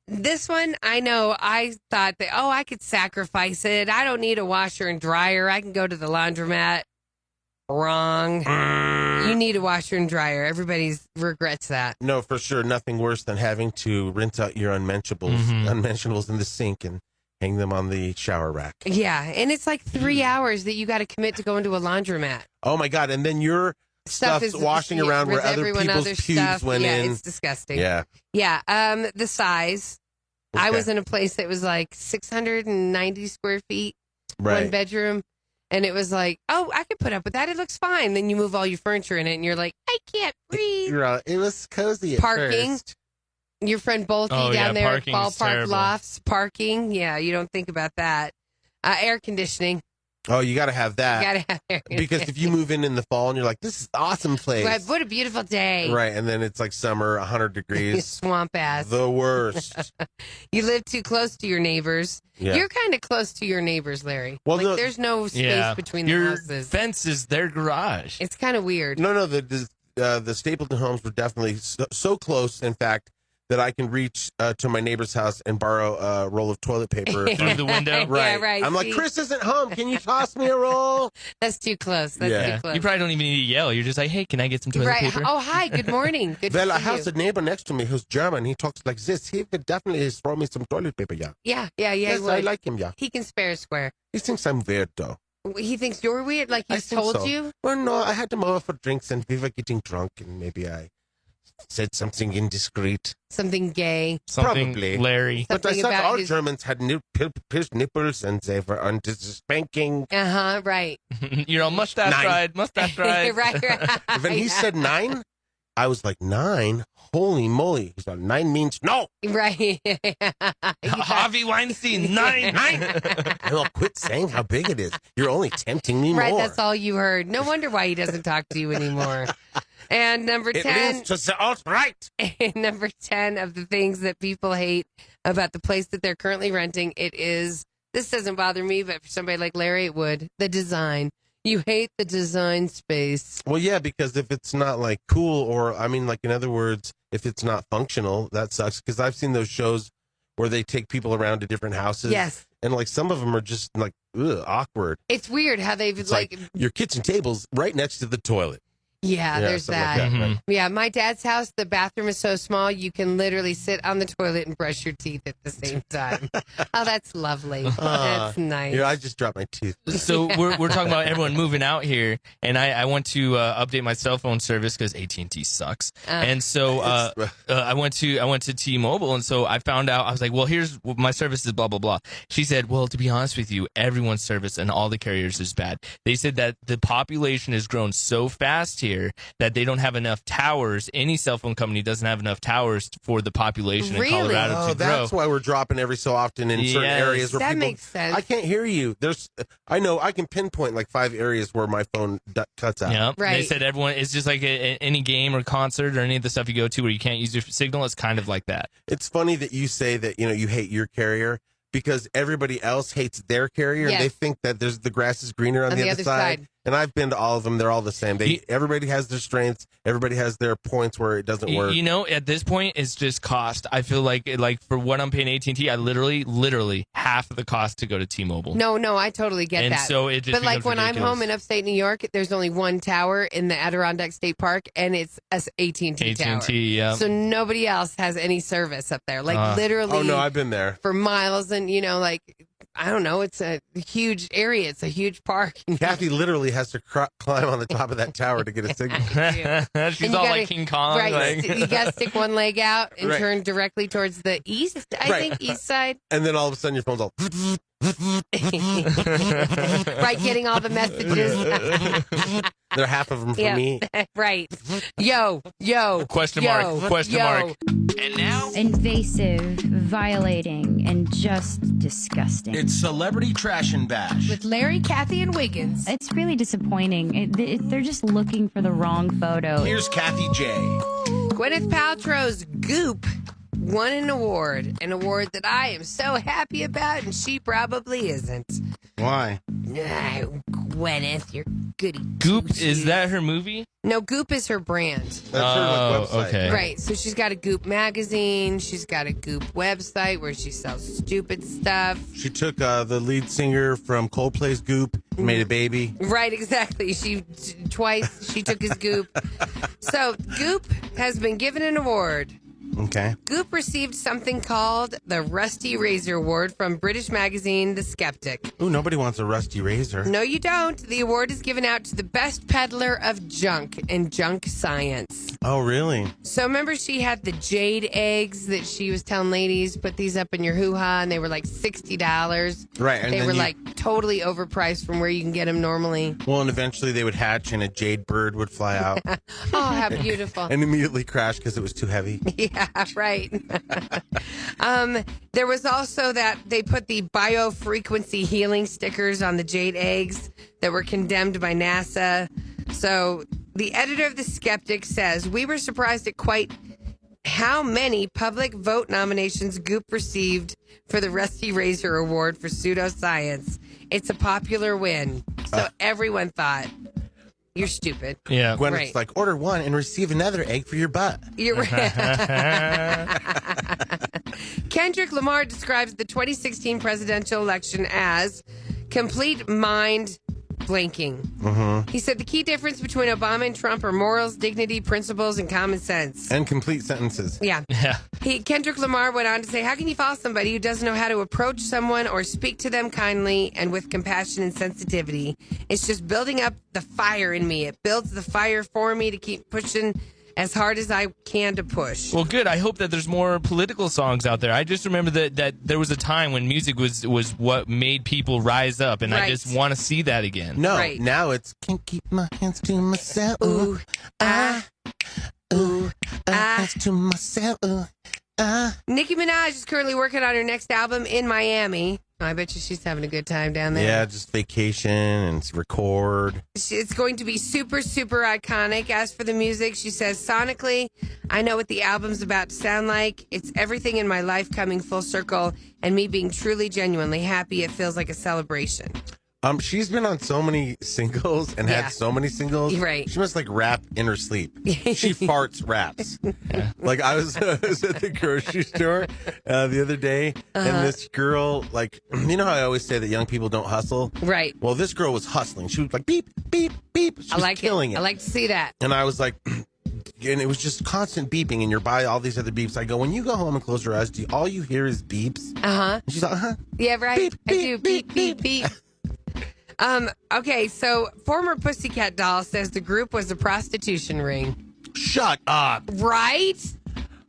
This one, I know. I thought that I could sacrifice it. I don't need a washer and dryer. I can go to the laundromat. Wrong. You need a washer and dryer. Everybody regrets that. No, for sure. Nothing worse than having to rinse out your unmentionables in the sink and hang them on the shower rack. Yeah, and it's like 3 hours that you got to commit to going to a laundromat. Oh my God. And then your stuff's washing around where with other everyone people's other pubes stuff. went yeah, in. it's disgusting. Yeah. Yeah. The size. I Okay. was in a place that was like 690 square feet, one Right. bedroom. And it was like, oh, I could put up with that. It looks fine. Then you move all your furniture in it, and you're like, I can't breathe. You're right. It was cozy at Parking. first. Your friend Bolte Oh, yeah, down there at parking's Ballpark terrible. Lofts, parking. Yeah, you don't think about that. Air conditioning. Oh, you got to have You that. gotta have air conditioning. Because if you move in the fall and you're like, this is an awesome place. Right, what a beautiful day. Right. And then it's like summer, 100 You degrees. swamp ass. The worst. You live too close to your neighbors. Yeah. You're kind of close to your neighbors, Larry. Well, like no- there's no space Yeah. between Your the houses. fence is their garage. It's kind of weird. No, the Stapleton homes were definitely so close, in fact, that I can reach to my neighbor's house and borrow a roll of toilet paper. Through the window. Right. Yeah, right. I'm like, See? Chris isn't home. Can you toss me a roll? That's too close. That's Yeah. too close. You probably don't even need to yell. You're just like, hey, can I get some toilet right. paper? Oh, hi. Good morning. Good Well, to I see have you. a neighbor next to me who's German. He talks like this. He could definitely throw me some toilet paper, yeah. Yeah. Yes, he I would. like him, yeah. He can spare a square. He thinks I'm weird, though. He thinks you're weird, like I he's think told so. you. Well, no, I had him over for drinks and we were getting drunk and maybe I said something indiscreet. Something gay. Something Probably. Larry. But I Something thought about all his- Germans had pierced nipples and they were under spanking. Right. You're all mustache Nine. ride, mustache ride. right. When he said 9, I was like, 9? Holy moly. He's like, 9 means no. Right. Harvey Weinstein, 9. 9. Well, quit saying how big it is. You're only tempting me Right, more. that's all you heard. No wonder why he doesn't talk to you anymore. And number It 10, means to the alt-right. number 10 of the things that people hate about the place that they're currently renting, it is, this doesn't bother me, but for somebody like Larry, it would, the design. You hate the design space. Well, yeah, because if it's not like cool or, I mean, like in other words, if it's not functional, that sucks. Because I've seen those shows where they take people around to different houses. Yes. And like some of them are just like awkward. It's weird how they've It's like, like your kitchen table's right next to the toilet. yeah, there's something that. like right? Yeah, my dad's house, the bathroom is so small, you can literally sit on the toilet and brush your teeth at the same time. Oh, that's lovely. That's nice. Yeah, I just dropped my tooth. So we're talking about everyone moving out here, and I want to update my cell phone service because AT&T sucks. And so I went to T-Mobile, and so I found out, I was like, well, here's my service is blah blah blah. She said, well, to be honest with you, everyone's service and all the carriers is bad. They said that the population has grown so fast here that they don't have enough towers. Any cell phone company doesn't have enough towers for the population Really? in Colorado Oh, to grow. that's why we're dropping every so often in certain Yes. areas where That people. makes sense. I can't hear you. I know I can pinpoint like 5 areas where my phone cuts out. Yep. They Right. said everyone, it's just like any game or concert or any of the stuff you go to where you can't use your signal. It's kind of like that. It's funny that you say that you hate your carrier because everybody else hates their carrier. Yes. And they think that the grass is greener on the other side. And I've been to all of them. They're all the same. Everybody has their strengths. Everybody has their points where it doesn't work. You know, at this point, it's just cost. I feel like for what I'm paying AT&T, I literally half of the cost to go to T-Mobile. No, I totally get And that. so it just but like becomes when I'm ridiculous. home in upstate New York, there's only one tower in the Adirondack State Park, and it's AT&T tower. AT&T, yeah. So nobody else has any service up there. Like literally Oh, no, I've been there. for miles, and like I don't know. It's a huge area. It's a huge park. Kathy literally has to climb on the top of that tower to get a signal. She's all like King Kong. Right. Like. You got to stick one leg out and Right. turn directly towards the east. I think east side. And then all of a sudden your phone's all... Right, getting all the messages. There are half of them for me. Right. Yo. Question mark. And now, Invasive, violating, and just disgusting. it's Celebrity Trash and Bash. With Larry, Kathy, and Wiggins. It's really disappointing. They're just looking for the wrong photo. Here's Kathie J. Gwyneth Paltrow's Goop won an award that I am so happy about, and she probably isn't. Why? Gwyneth, you're goody. Goop, is that her movie? No, Goop is her brand. That's her website. Okay. Right, so she's got a Goop magazine. She's got a Goop website where she sells stupid stuff. She took the lead singer from Coldplay's Goop, made a baby. Right, exactly. Twice she took his Goop. So Goop has been given an award. Okay. Goop received something called the Rusty Razor Award from British magazine The Skeptic. Ooh, nobody wants a rusty razor. No, you don't. The award is given out to the best peddler of junk in junk science. Oh, really? So remember she had the jade eggs that she was telling ladies, put these up in your hoo-ha, and they were like $60. Right. And They then were like totally overpriced from where you can get them normally. Well, and eventually they would hatch and a jade bird would fly out. Oh, how beautiful. And immediately crash because it was too heavy. Yeah, right. There was also that they put the biofrequency healing stickers on the jade eggs that were condemned by NASA. So the editor of The Skeptic says, we were surprised at quite how many public vote nominations Goop received for the Rusty Razor Award for pseudoscience. It's a popular win. So everyone thought, you're stupid. Yeah. Gwyneth's Right. like, order one and receive another egg for your butt. You're right. Kendrick Lamar describes the 2016 presidential election as complete mind blanking. Mm-hmm. He said the key difference between Obama and Trump are morals, dignity, principles, and common sense. And complete sentences. Yeah. Kendrick Lamar went on to say, how can you follow somebody who doesn't know how to approach someone or speak to them kindly and with compassion and sensitivity? It's just building up the fire in me. It builds the fire for me to keep pushing as hard as I can to push. Well, good. I hope that there's more political songs out there. I just remember that there was a time when music was what made people rise up, and I just want to see that again. No, now it's can't keep my hands to myself. Ooh, hands to myself. Nicki Minaj is currently working on her next album in Miami. I bet you she's having a good time down there. Yeah, just vacation and record. It's going to be super, super iconic. As for the music, she says, sonically, I know what the album's about to sound like. It's everything in my life coming full circle and me being truly, genuinely happy. It feels like a celebration. She's been on so many singles and had so many singles. Right. She must like rap in her sleep. She farts raps. Like I was at the grocery store the other day, and this girl, like, you know how I always say that young people don't hustle? Right. Well, this girl was hustling. She was like beep, beep, beep. She was killing it. I like to see that. And I was like, and it was just constant beeping, and you're by all these other beeps. I go, when you go home and close your eyes, all you hear is beeps? Uh-huh. And she's like, uh-huh. Yeah, right. Beep, I do. Beep, beep, beep. Okay, so former Pussycat Doll says the group was a prostitution ring. Shut up. Right?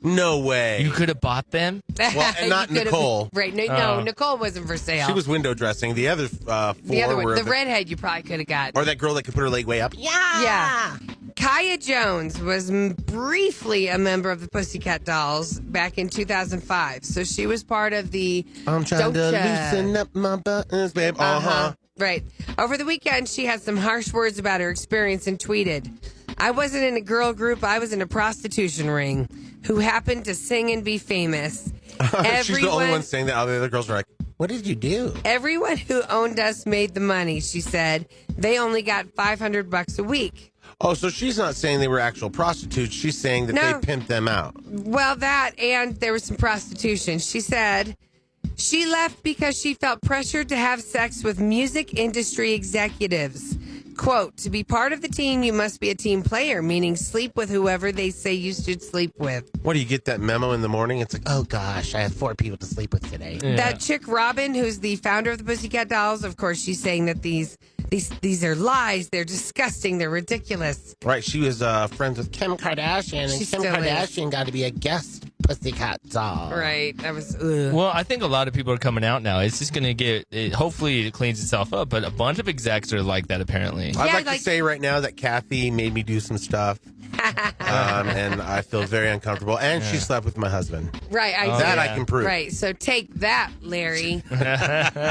No way. You could have bought them? Well, and not Nicole. Right. No, Nicole wasn't for sale. She was window dressing. The other four were... The redhead you probably could have got. Or that girl that could put her leg way up. Yeah. Kaya Jones was briefly a member of the Pussycat Dolls back in 2005. So she was part of the I'm trying to loosen up my buttons, babe. Uh-huh. Right. Over the weekend, she had some harsh words about her experience and tweeted, I wasn't in a girl group. I was in a prostitution ring who happened to sing and be famous. She's the only one saying that. All the other girls are like, what did you do? Everyone who owned us made the money, she said. They only got $500 a week. Oh, so she's not saying they were actual prostitutes. She's saying that they pimped them out. Well, that and there was some prostitution. She said she left because she felt pressured to have sex with music industry executives. Quote, to be part of the team, you must be a team player, meaning sleep with whoever they say you should sleep with. What, do you get that memo in the morning? It's like, oh gosh, I have 4 people to sleep with today. Yeah. That chick Robin, who's the founder of the Pussycat Dolls, of course, she's saying that these are lies. They're disgusting. They're ridiculous. Right. She was friends with Kim Kardashian, and She Kim still is. Kardashian got to be a guest Pussycat doll. Right. That was, ugh. Well, I think a lot of people are coming out now. It's just going to hopefully it cleans itself up, but a bunch of execs are like that apparently. I'd like to say right now that Kathie made me do some stuff, and I feel very uncomfortable. And she slept with my husband. Right. I can prove. Right. So take that, Larry.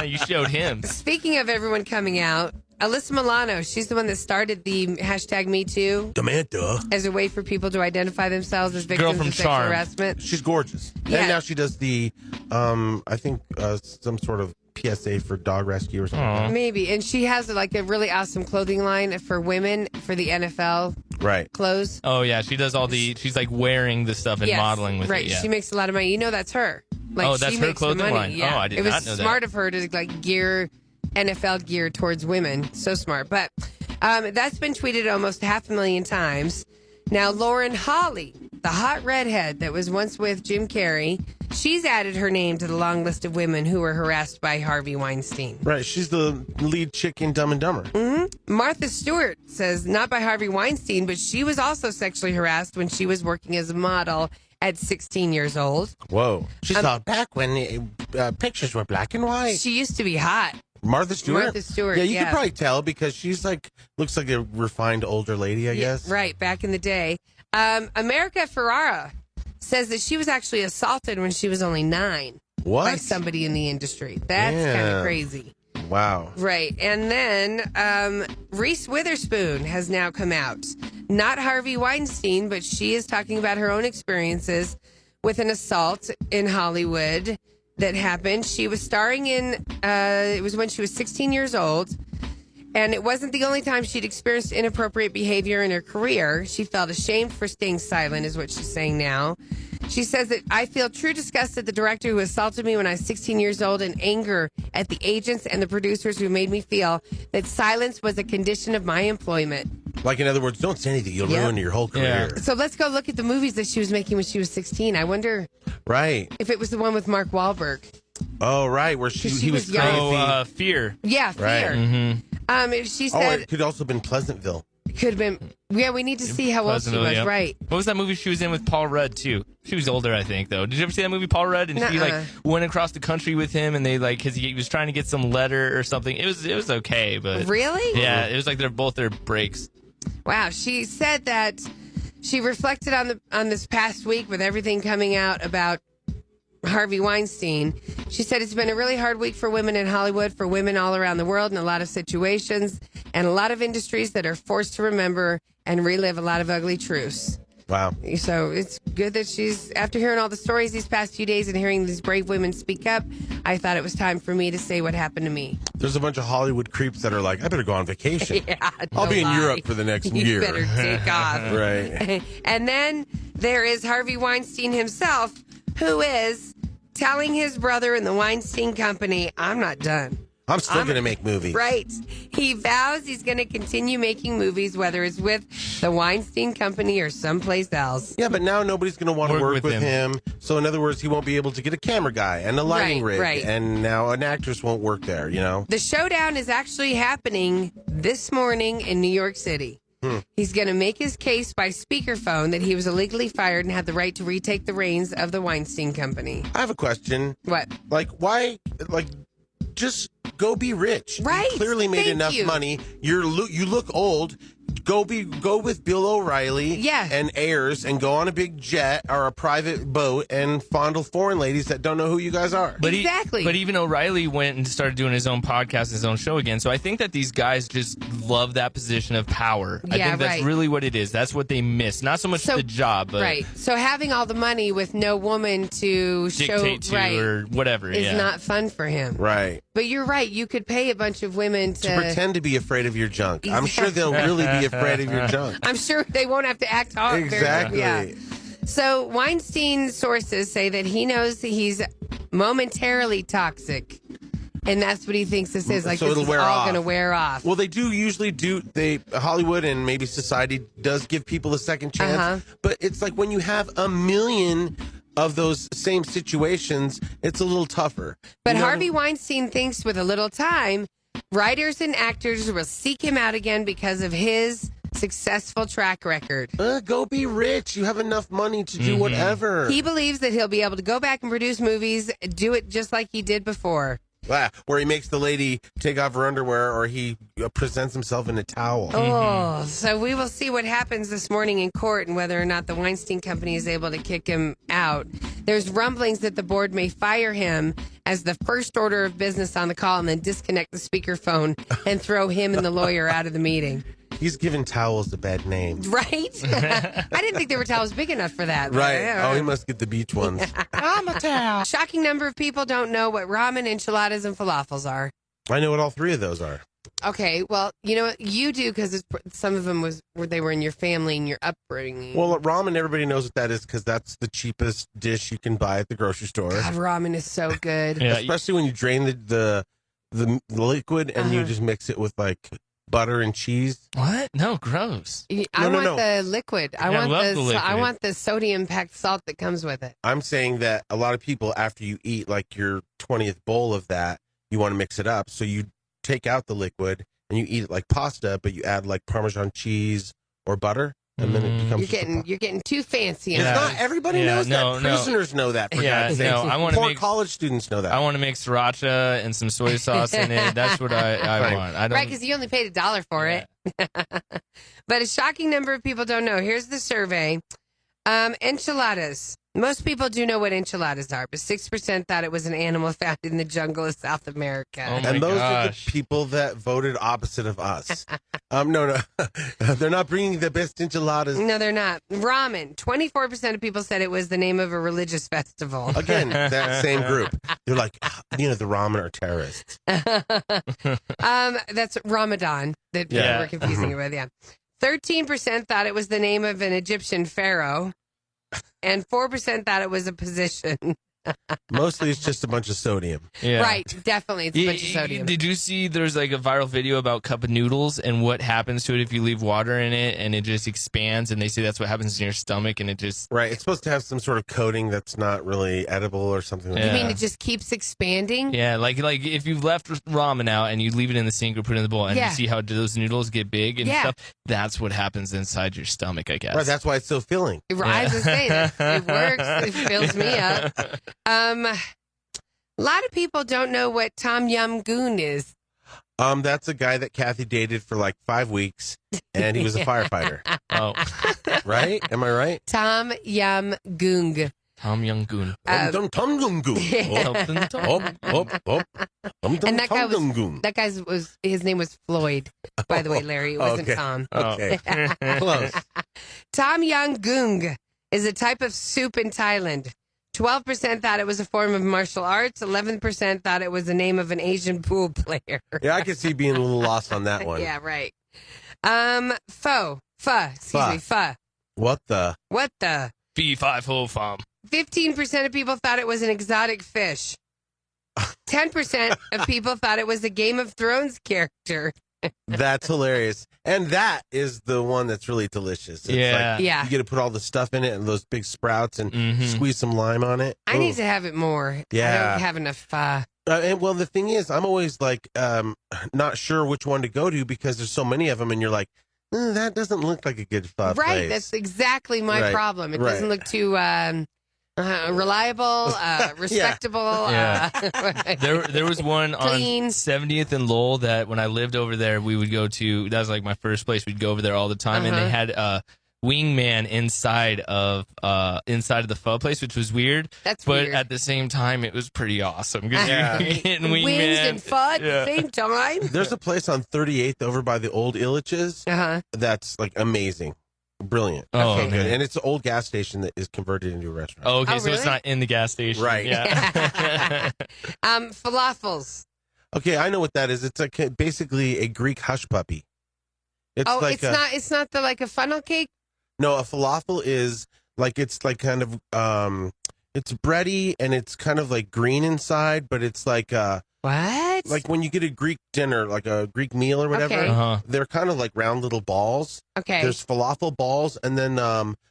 You showed him. Speaking of everyone coming out, Alyssa Milano, she's the one that started the hashtag #MeToo Samantha. as a way for people to identify themselves as Girl victims from of sexual Charmed. harassment. She's gorgeous. Yeah. And now she does the, I think, some sort of PSA for dog rescue or something. like that. Maybe. And she has like a really awesome clothing line for women for the NFL Right. clothes. Oh yeah, she does she's like wearing the stuff and Yes, modeling with right. it. Yeah. She makes a lot of money. You know that's her. Like, Oh, that's she her makes the clothing money. line. Yeah. Oh, I did it was not know that. smart of her to like gear NFL gear towards women. So smart. But that's been tweeted almost 500,000 times. Now, Lauren Holly, the hot redhead that was once with Jim Carrey, she's added her name to the long list of women who were harassed by Harvey Weinstein. Right. She's the lead chick in Dumb and Dumber. Martha Stewart says not by Harvey Weinstein, but she was also sexually harassed when she was working as a model at 16 years old. Whoa. She saw back when pictures were black and white. She used to be hot. Martha Stewart? Martha Stewart, Yeah, you yeah. could probably tell because she's looks like a refined older lady, I guess. Right, back in the day. America Ferrara says that she was actually assaulted when she was only 9 What? by somebody in the industry. That's kind Yeah. of crazy. Wow. Right. And then Reese Witherspoon has now come out. Not Harvey Weinstein, but she is talking about her own experiences with an assault in Hollywood that happened. She was starring in, it was when she was 16 years old. And it wasn't the only time she'd experienced inappropriate behavior in her career. She felt ashamed for staying silent, is what she's saying now. She says that I feel true disgust at the director who assaulted me when I was 16 years old and anger at the agents and the producers who made me feel that silence was a condition of my employment. Like, in other words, don't say anything. You'll Yep. ruin your whole career. So let's go look at the movies that she was making when she was 16. I wonder Right. if it was the one with Mark Wahlberg. Oh, right. Where he she was was young. crazy. Fear. Yeah, Fear. Right. Mm-hmm. She Oh, said it could also have been Pleasantville. it could have been. Yeah, we need to see how old she was. Pleasantville, yeah. Right. What was that movie she was in with Paul Rudd too? She was older, I think, though. Did you ever see that movie, Paul Rudd? And she Nuh-uh. went across the country with him, and they because he was trying to get some letter or something. It was okay, but Really? yeah, it was like they're both their breaks. Wow, she said that she reflected on this past week with everything coming out about Harvey Weinstein. She said it's been a really hard week for women in Hollywood, for women all around the world in a lot of situations and a lot of industries that are forced to remember and relive a lot of ugly truths. Wow. So it's good that she's, after hearing all the stories these past few days and hearing these brave women speak up, I thought it was time for me to say what happened to me. There's a bunch of Hollywood creeps that are like, I better go on vacation. Yeah, I'll no be in lie. Europe for the next You year. better take off. Right. And then there is Harvey Weinstein himself, who is telling his brother in the Weinstein Company, I'm not done. I'm still going to make movies. Right. He vows he's going to continue making movies, whether it's with the Weinstein Company or someplace else. Yeah, but now nobody's going to want to work with him. So, in other words, he won't be able to get a camera guy and a lighting rig. right. And now an actress won't work there, you know? The showdown is actually happening this morning in New York City. He's going to make his case by speakerphone that he was illegally fired and had the right to retake the reins of the Weinstein Company. I have a question. What? Like, why? Like, just go be rich. Right. You clearly made Thank enough you. money. You look old. Go with Bill O'Reilly and heirs and go on a big jet or a private boat and fondle foreign ladies that don't know who you guys are. But Exactly. But even O'Reilly went and started doing his own podcast, his own show again. So I think that these guys just love that position of power. I Yeah, think that's right. really what it is. That's what they miss. Not so much the job, but Right. So having all the money with no woman to dictate show to or whatever. is Yeah. not fun for him. Right. But you're right. You could pay a bunch of women To pretend to be afraid of your junk. I'm sure they'll really be afraid of your junk. I'm sure they won't have to act hard. Exactly. Yeah. So Weinstein sources say that he knows that he's momentarily toxic. and that's what he thinks this is. Like, So this it'll is wear all off. going to wear off. Well, they do usually Hollywood and maybe society does give people a second chance, but it's like when you have a million of those same situations, it's a little tougher. But You know what I Harvey Weinstein thinks with a little time, writers and actors will seek him out again because of his successful track record. Go be rich. You have enough money to do whatever. He believes that he'll be able to go back and produce movies, do it just like he did before. Where he makes the lady take off her underwear, or he presents himself in a towel. Oh, so we will see what happens this morning in court and whether or not the Weinstein Company is able to kick him out. There's rumblings that the board may fire him as the first order of business on the call and then disconnect the speakerphone and throw him and the lawyer out of the meeting. He's given towels a bad name. Right? I didn't think there were towels big enough for that. Right. Oh, he must get the beach ones. I'm a towel. Shocking number of people don't know what ramen, enchiladas, and falafels are. I know what all three of those are. Okay, well, you know what? You do because some of them they were in your family and your upbringing. Well, ramen, everybody knows what that is because that's the cheapest dish you can buy at the grocery store. God, ramen is so good. Yeah, especially when you drain the liquid and you just mix it with like butter and cheese. What? No, gross. I want the liquid. I love the liquid. I want the sodium-packed salt that comes with it. I'm saying that a lot of people, after you eat like your 20th bowl of that, you want to mix it up. So you take out the liquid and you eat it like pasta, but you add like Parmesan cheese or butter, and then it becomes. You're getting too fancy. It's not everybody knows that. Prisoners know that. For God's sake. I want to Poor make college students know that. I want to make sriracha and some soy sauce in it. That's what I want. I don't. Right, because you only paid $1 for it. But a shocking number of people don't know. Here's the survey. Enchiladas. Most people do know what enchiladas are, but 6% thought it was an animal found in the jungle of South America. Oh my and those are the gosh. people that voted opposite of us. No, they're not bringing the best enchiladas. No, they're not. Ramen. 24% of people said it was the name of a religious festival. Again, that same group. They're like, the ramen are terrorists. That's Ramadan that people were confusing it with. Yeah. 13% thought it was the name of an Egyptian pharaoh, and 4% thought it was a position. Mostly it's just a bunch of sodium. Yeah. Right, definitely. It's a bunch of sodium. Did you see there's like a viral video about cup of noodles and what happens to it if you leave water in it and it just expands, and they say that's what happens in your stomach and it just... Right, it's supposed to have some sort of coating that's not really edible or something like You that. mean it just keeps expanding? Yeah, like if you've left ramen out and you leave it in the sink or put it in the bowl and you see how those noodles get big and stuff, that's what happens inside your stomach, I guess. Right, that's why it's so filling. I was saying it works. It fills me up. A lot of people don't know what Tom Yum Goon is. That's a guy that Kathie dated for like 5 weeks, and he was a firefighter. Oh, right? Am I right? Tom Yum Goong. Tom Yum Goon. Tom Yum Goon. And that guy was his name was Floyd. By the way, Larry, it wasn't Tom. Okay, close. Tom Yum Goong is a type of soup in Thailand. 12% thought it was a form of martial arts. 11% thought it was the name of an Asian pool player. Yeah, I could see being a little lost on that one. Yeah, right. Pho. What the? Fee, fi, fo, fum. 15% of people thought it was an exotic fish. 10% of people thought it was a Game of Thrones character. That's hilarious. And that is the one that's really delicious. It's Yeah. like, Yeah. you get to put all the stuff in it and those big sprouts and squeeze some lime on it. I need to have it more. Yeah. I don't have enough pho. And well, the thing is, I'm always like not sure which one to go to because there's so many of them, and you're like, that doesn't look like a good pho Right, place. that's exactly my problem. It right. doesn't look too reliable, respectable. There was one Clean. on 70th and Lowell that when I lived over there, we would go to. That was like my first place. We'd go over there all the time, and they had a wingman inside of the pho place, which was weird. That's but weird. at the same time, it was pretty awesome because Yeah. you're getting Wings wingman and pho at the same time. There's a place on 38th over by the old Illich's that's like amazing. Brilliant. Oh, So good. okay. And it's an old gas station that is converted into a restaurant. Oh, okay, Oh, so it's really? not in the gas station, Right. Yeah. Falafels. Okay, I know what that is. It's like basically a Greek hush puppy. It's like It's not the like a funnel cake. No, a falafel is like it's like kind of it's bready and it's kind of like green inside, but it's like What? Like when you get a Greek dinner, like a Greek meal or whatever, Okay. they're kind of like round little balls. Okay. There's falafel balls. And then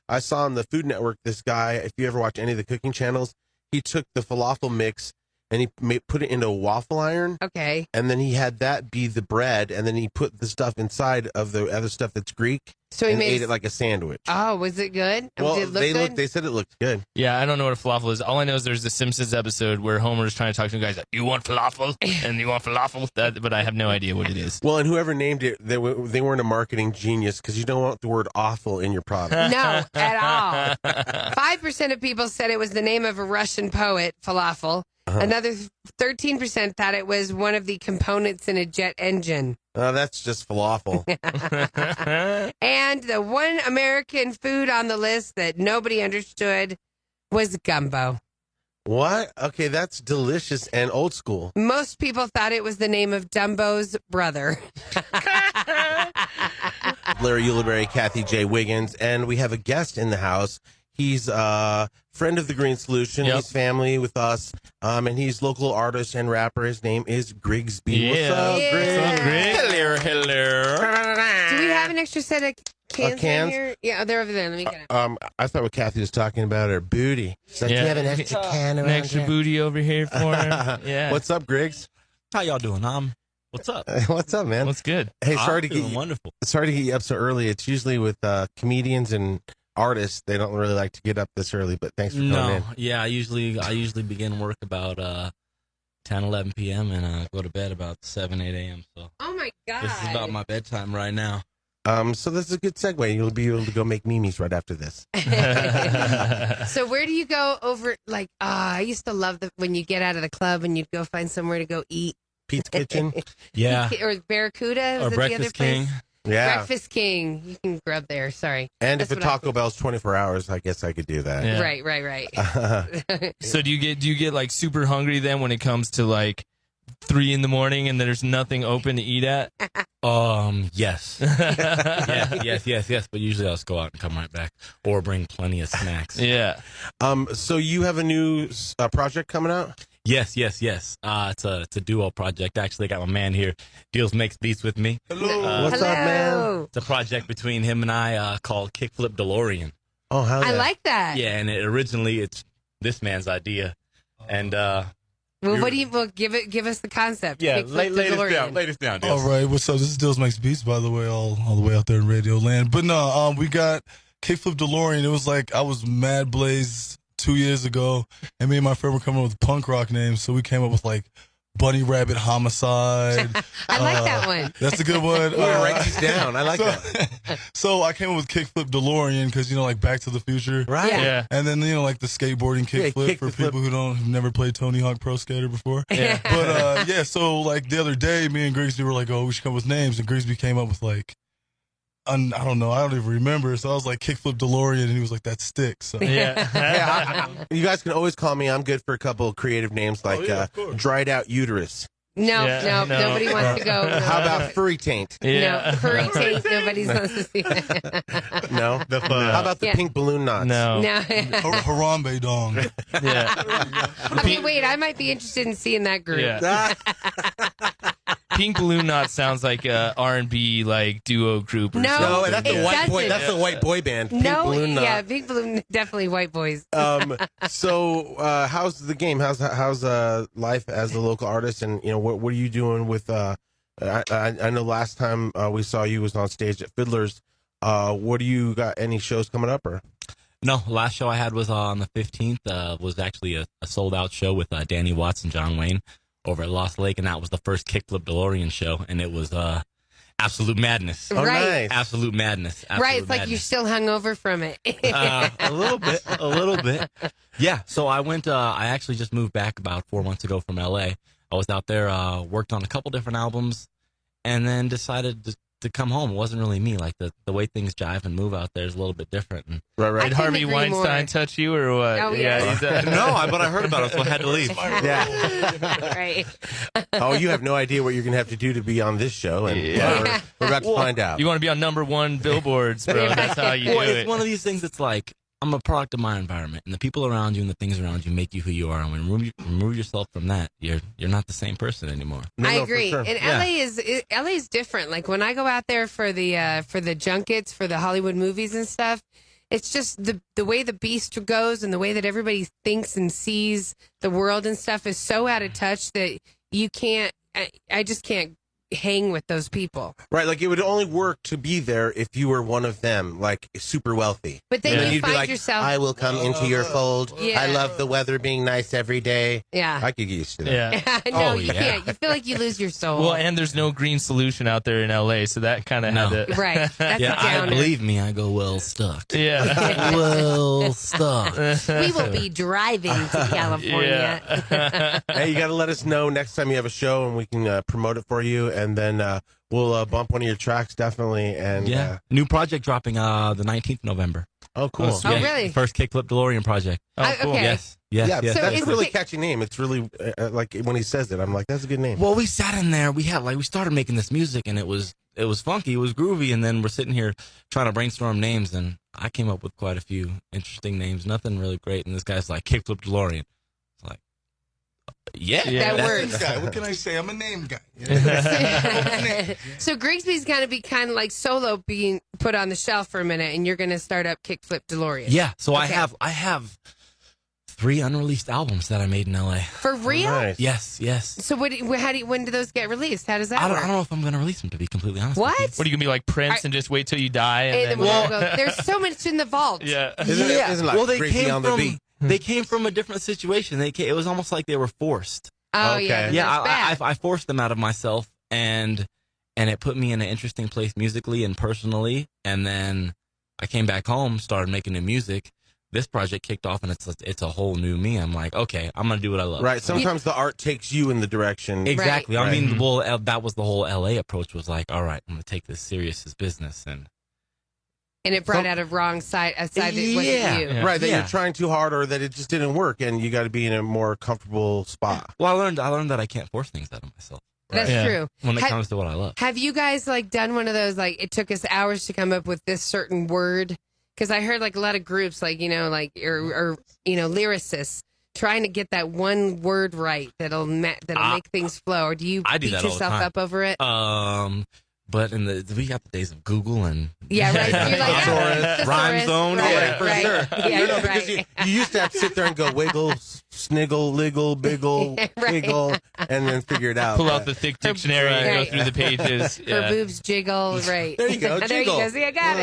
I saw on the Food Network, this guy, if you ever watch any of the cooking channels, he took the falafel mix and he put it into a waffle iron. Okay. And then he had that be the bread. And then he put the stuff inside of the other stuff that's Greek. So he and made ate it like a sandwich. Oh, was it good? Well, Did it look good? they said it looked good. Yeah, I don't know what a falafel is. All I know is there's the Simpsons episode where Homer's trying to talk to the guys like, "You want falafel?" and "You want falafel?" But I have no idea what it is. Well, and whoever named it, they weren't a marketing genius because you don't want the word awful in your product. No, at all. 5% of people said it was the name of a Russian poet, falafel. Another 13% thought it was one of the components in a jet engine. That's just falafel. And the one American food on the list that nobody understood was gumbo. What? Okay, that's delicious and old school. Most people thought it was the name of Dumbo's brother. Larry Ulibarri, Kathie J. Wiggins, and we have a guest in the house. He's a friend of the Green Solution. Yep. He's family with us, and he's local artist and rapper. His name is Grigsby. Yeah. What's up, Griggs? What's up, Griggs? Hello. Do we have an extra set of cans, cans? in here? Yeah, they're over there. Let me get them. I thought what Kathy was talking about her booty. She's like, do you have an extra can An around extra here? booty over here for him. Yeah. What's up, Griggs? How y'all doing? What's up? What's up, man? What's good? Hey, I'm sorry to get doing you, wonderful. sorry to get you up so early. It's usually with comedians and artists. They don't really like to get up this early, but thanks for coming in. Yeah, I usually begin work about 10, 11 p.m. and go to bed about 7, 8 a.m. So Oh, my God. this is about my bedtime right now. So this is a good segue. You'll be able to go make memes right after this. So where do you go over, like, I used to love when you get out of the club and you'd go find somewhere to go eat. Pete's Kitchen. Yeah. Or Barracuda. Or Was it the other Breakfast place? King. Yeah. Breakfast King. You can grub there. Sorry. And That's if a what I Taco Bell's 24 hours, I guess I could do that. Yeah. Right. So do you get like super hungry then when it comes to like 3 a.m. and there's nothing open to eat at? Yes. yes. But usually I'll just go out and come right back, or bring plenty of snacks. Yeah. So you have a new project coming out? Yes. It's a duo project. Actually, I got my man here. Deals makes beats with me. Hello. What's up, man? It's a project between him and I called Kickflip DeLorean. Oh, how's I like that. Yeah, and it's this man's idea, and Well, give us the concept. yeah, Kickflip lay DeLorean. this down. All right, what's up? This is Dills Makes Beats, by the way, all the way out there in Radio Land. But no, we got Kickflip DeLorean. It was like I was Mad Blaze 2 years ago, and me and my friend were coming up with punk rock names, so we came up with like Bunny Rabbit Homicide. I like that one. That's a good one. We're gonna write these down. I like that. So I came up with Kickflip DeLorean because, like Back to the Future. Right. Yeah. And then, like the skateboarding kickflip for people who've never played Tony Hawk Pro Skater before. Yeah. But so like the other day, me and Grigsby were like, oh, we should come up with names. And Grigsby came up with like, I don't know, I don't even remember. So I was like, Kickflip DeLorean, and he was like, that sticks. So. Yeah. You guys can always call me. I'm good for a couple of creative names like Dried Out Uterus. No, Yeah, no. nobody wants to go. How about Furry Taint? No, furry taint. Nobody wants to see that. No. How about the Yeah. Pink Balloon Knots? No. No. Harambe Dong. Yeah. Okay, wait. I might be interested in seeing that group. Yeah. Pink Balloon Knot sounds like a R&B like duo group or No, something. No, that's it a white boy. doesn't. That's a white boy band. Pink No, Balloon Knot. yeah, Pink Balloon, definitely white boys. So how's the game? How's life as a local artist? And what are you doing with? I know last time we saw you was on stage at Fiddler's. What do you got? Any shows coming up or? No, last show I had was on the 15th. Was actually a sold out show with Danny Watts and John Wayne over at Lost Lake, and that was the first Kickflip DeLorean show, and it was absolute madness. Oh, Right. nice. Absolute madness. Right, it's like madness. you're still hungover from it. A little bit. Yeah, so I went, I actually just moved back about 4 months ago from LA. I was out there, worked on a couple different albums, and then decided to come home. It wasn't really me. Like the way things jive and move out there is a little bit different. And Right. Did Harvey Weinstein touch you or what? Oh, yeah. but I heard about it, so I had to leave. Yeah. Right. Oh, you have no idea what you're gonna have to do to be on this show, and Yeah. we're about to find out. You want to be on #1 billboards, bro. That's how you Well, do it's it. one of these things that's like, I'm a product of my environment, and the people around you and the things around you make you who you are. And when you remove yourself from that, you're not the same person anymore. I agree. And LA is different. Like when I go out there for the junkets, for the Hollywood movies and stuff, it's just the way the beast goes and the way that everybody thinks and sees the world and stuff is so out of touch that you can't. I just can't hang with those people. Right, like it would only work to be there if you were one of them, like super wealthy. But then you'd find be like, yourself. I will come into your fold. Yeah. I love the weather being nice every day. Yeah. I could get used to that. Yeah. No, you can't. You feel like you lose your soul. Well, and there's no green solution out there in LA, so that kind of had to. Right. That's Yeah, a downer. believe me, I go well stuck. Yeah. Well stuck. We will be driving to California. Hey, you got to let us know next time you have a show, and we can promote it for you, and then we'll bump one of your tracks definitely. And Yeah, new project dropping the 19th of November. Oh, cool. Oh, really? First Kickflip DeLorean project. Oh, cool. Okay. Yes. Yeah, So that's is a really it- catchy name. It's really like when he says it, I'm like, that's a good name. Well, we sat in there. We started making this music, and it was funky. It was groovy, and then we're sitting here trying to brainstorm names, and I came up with quite a few interesting names. Nothing really great, and this guy's like Kickflip DeLorean. It's like, yeah, That Name works. guy. What can I say? I'm a name guy. So Grigsby's going to be kind of like Solo being put on the shelf for a minute, and you're going to start up Kickflip DeLorean. Yeah. So Okay. I have 3 unreleased albums that I made in LA. For real? Nice. Yes. So when do those get released? How does that I work? don't know if I'm going to release them, to be completely honest. What? With What are you gonna be like Prince and just wait till you die? And Hey, then, then we'll go, there's so much in the vault. yeah. Isn't like they Grigsby came on the from beat? they came from a different situation. It was almost like they were forced. Oh, Okay. yeah. Yeah, That's bad. I forced them out of myself, and it put me in an interesting place musically and personally. And then I came back home, started making new music. This project kicked off, and it's a whole new me. I'm like, okay, I'm gonna do what I love. Right. Sometimes the art takes you in the direction. Exactly. Right. I mean, well, that was the whole LA approach. Was like, all right, I'm gonna take this serious as business, and it brought out a wrong side, a side that wasn't you. Right, that you're trying too hard or that it just didn't work, and you got to be in a more comfortable spot. Well, I learned that I can't force things out of myself. That's true. When it comes to what I love. Have you guys like done one of those like it took us hours to come up with this certain word? Because I heard like a lot of groups like like or lyricists trying to get that one word right that'll make things flow. Or do you I do beat that all the yourself time. up over it? But we got the days of Google and Yeah, right. You're like, Thesaurus, Rhyme Zone, right, for right. sure. Yeah, No, because right. you used to have to sit there and go wiggle, sniggle, liggle, biggle, Right. wiggle, and then figure it out. Pull out the thick dictionary and Right. go through the pages. Her boobs jiggle, right? There you go, There you jiggle. go. See, I got it.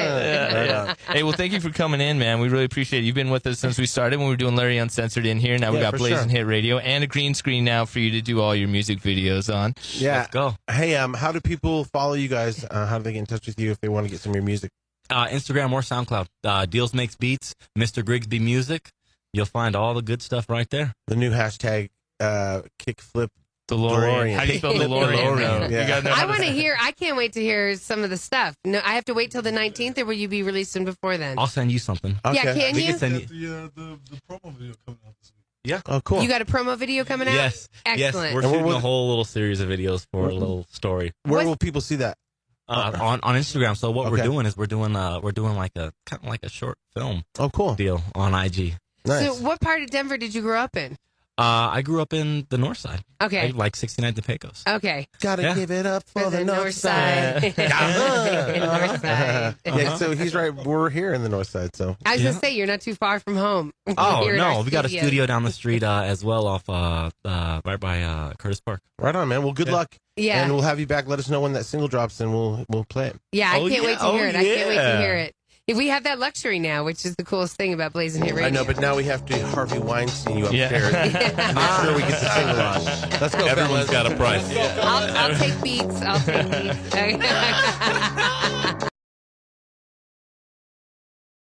Yeah. Hey, well, thank you for coming in, man. We really appreciate it. You've been with us since we started when we were doing Larry Uncensored in here. Now we Yeah, got for Blazin sure. Hit Radio and a green screen now for you to do all your music videos on. Yeah. Let's go. Hey, how do people follow you guys? How do they get in touch with you if they want to get some of your music? Instagram or SoundCloud. Deals Makes Beats, Mr. Grigsby Music. You'll find all the good stuff right there. The new hashtag kickflip DeLorean. How do you spell DeLorean? DeLorean. You Yeah. gotta know I how want to say- hear. I can't wait to hear some of the stuff. No, I have to wait till the 19th, or will you be releasing before then? I'll send you something. Yeah, Okay. can We you? can send you. The promo video coming out this week. Yeah. Oh, cool. You got a promo video coming out? Yes. Excellent. Yes. We're And shooting we're- a whole little series of videos for a little story Where will people see that? on Instagram. So what we're Okay. doing is we're doing like a kind of like a short film Oh, cool. deal on IG. Nice. So, what part of Denver did you grow up in? I grew up in the north side. Okay. Like 69th and Pecos. Okay. Gotta Yeah. give it up for the north side. side. North side. Yeah, so he's right. We're here in the north side, so. I was gonna say you're not too far from home. Oh You're in no, our we got a studio down the street as well off right by Curtis Park. Right on, man. Well, good luck. Yeah. And we'll have you back. Let us know when that single drops, and we'll play it. Yeah, I Oh, can't yeah. wait to Oh, hear it. I can't wait to yeah. hear it. If we have that luxury now, which is the coolest thing about Blazin Hit Radio. I know, but now we have to Harvey Weinstein you Yeah. upstairs. Make sure we get the single on. Let's go, Everyone's fellas. got a price. I'll take beats. I'll take beats.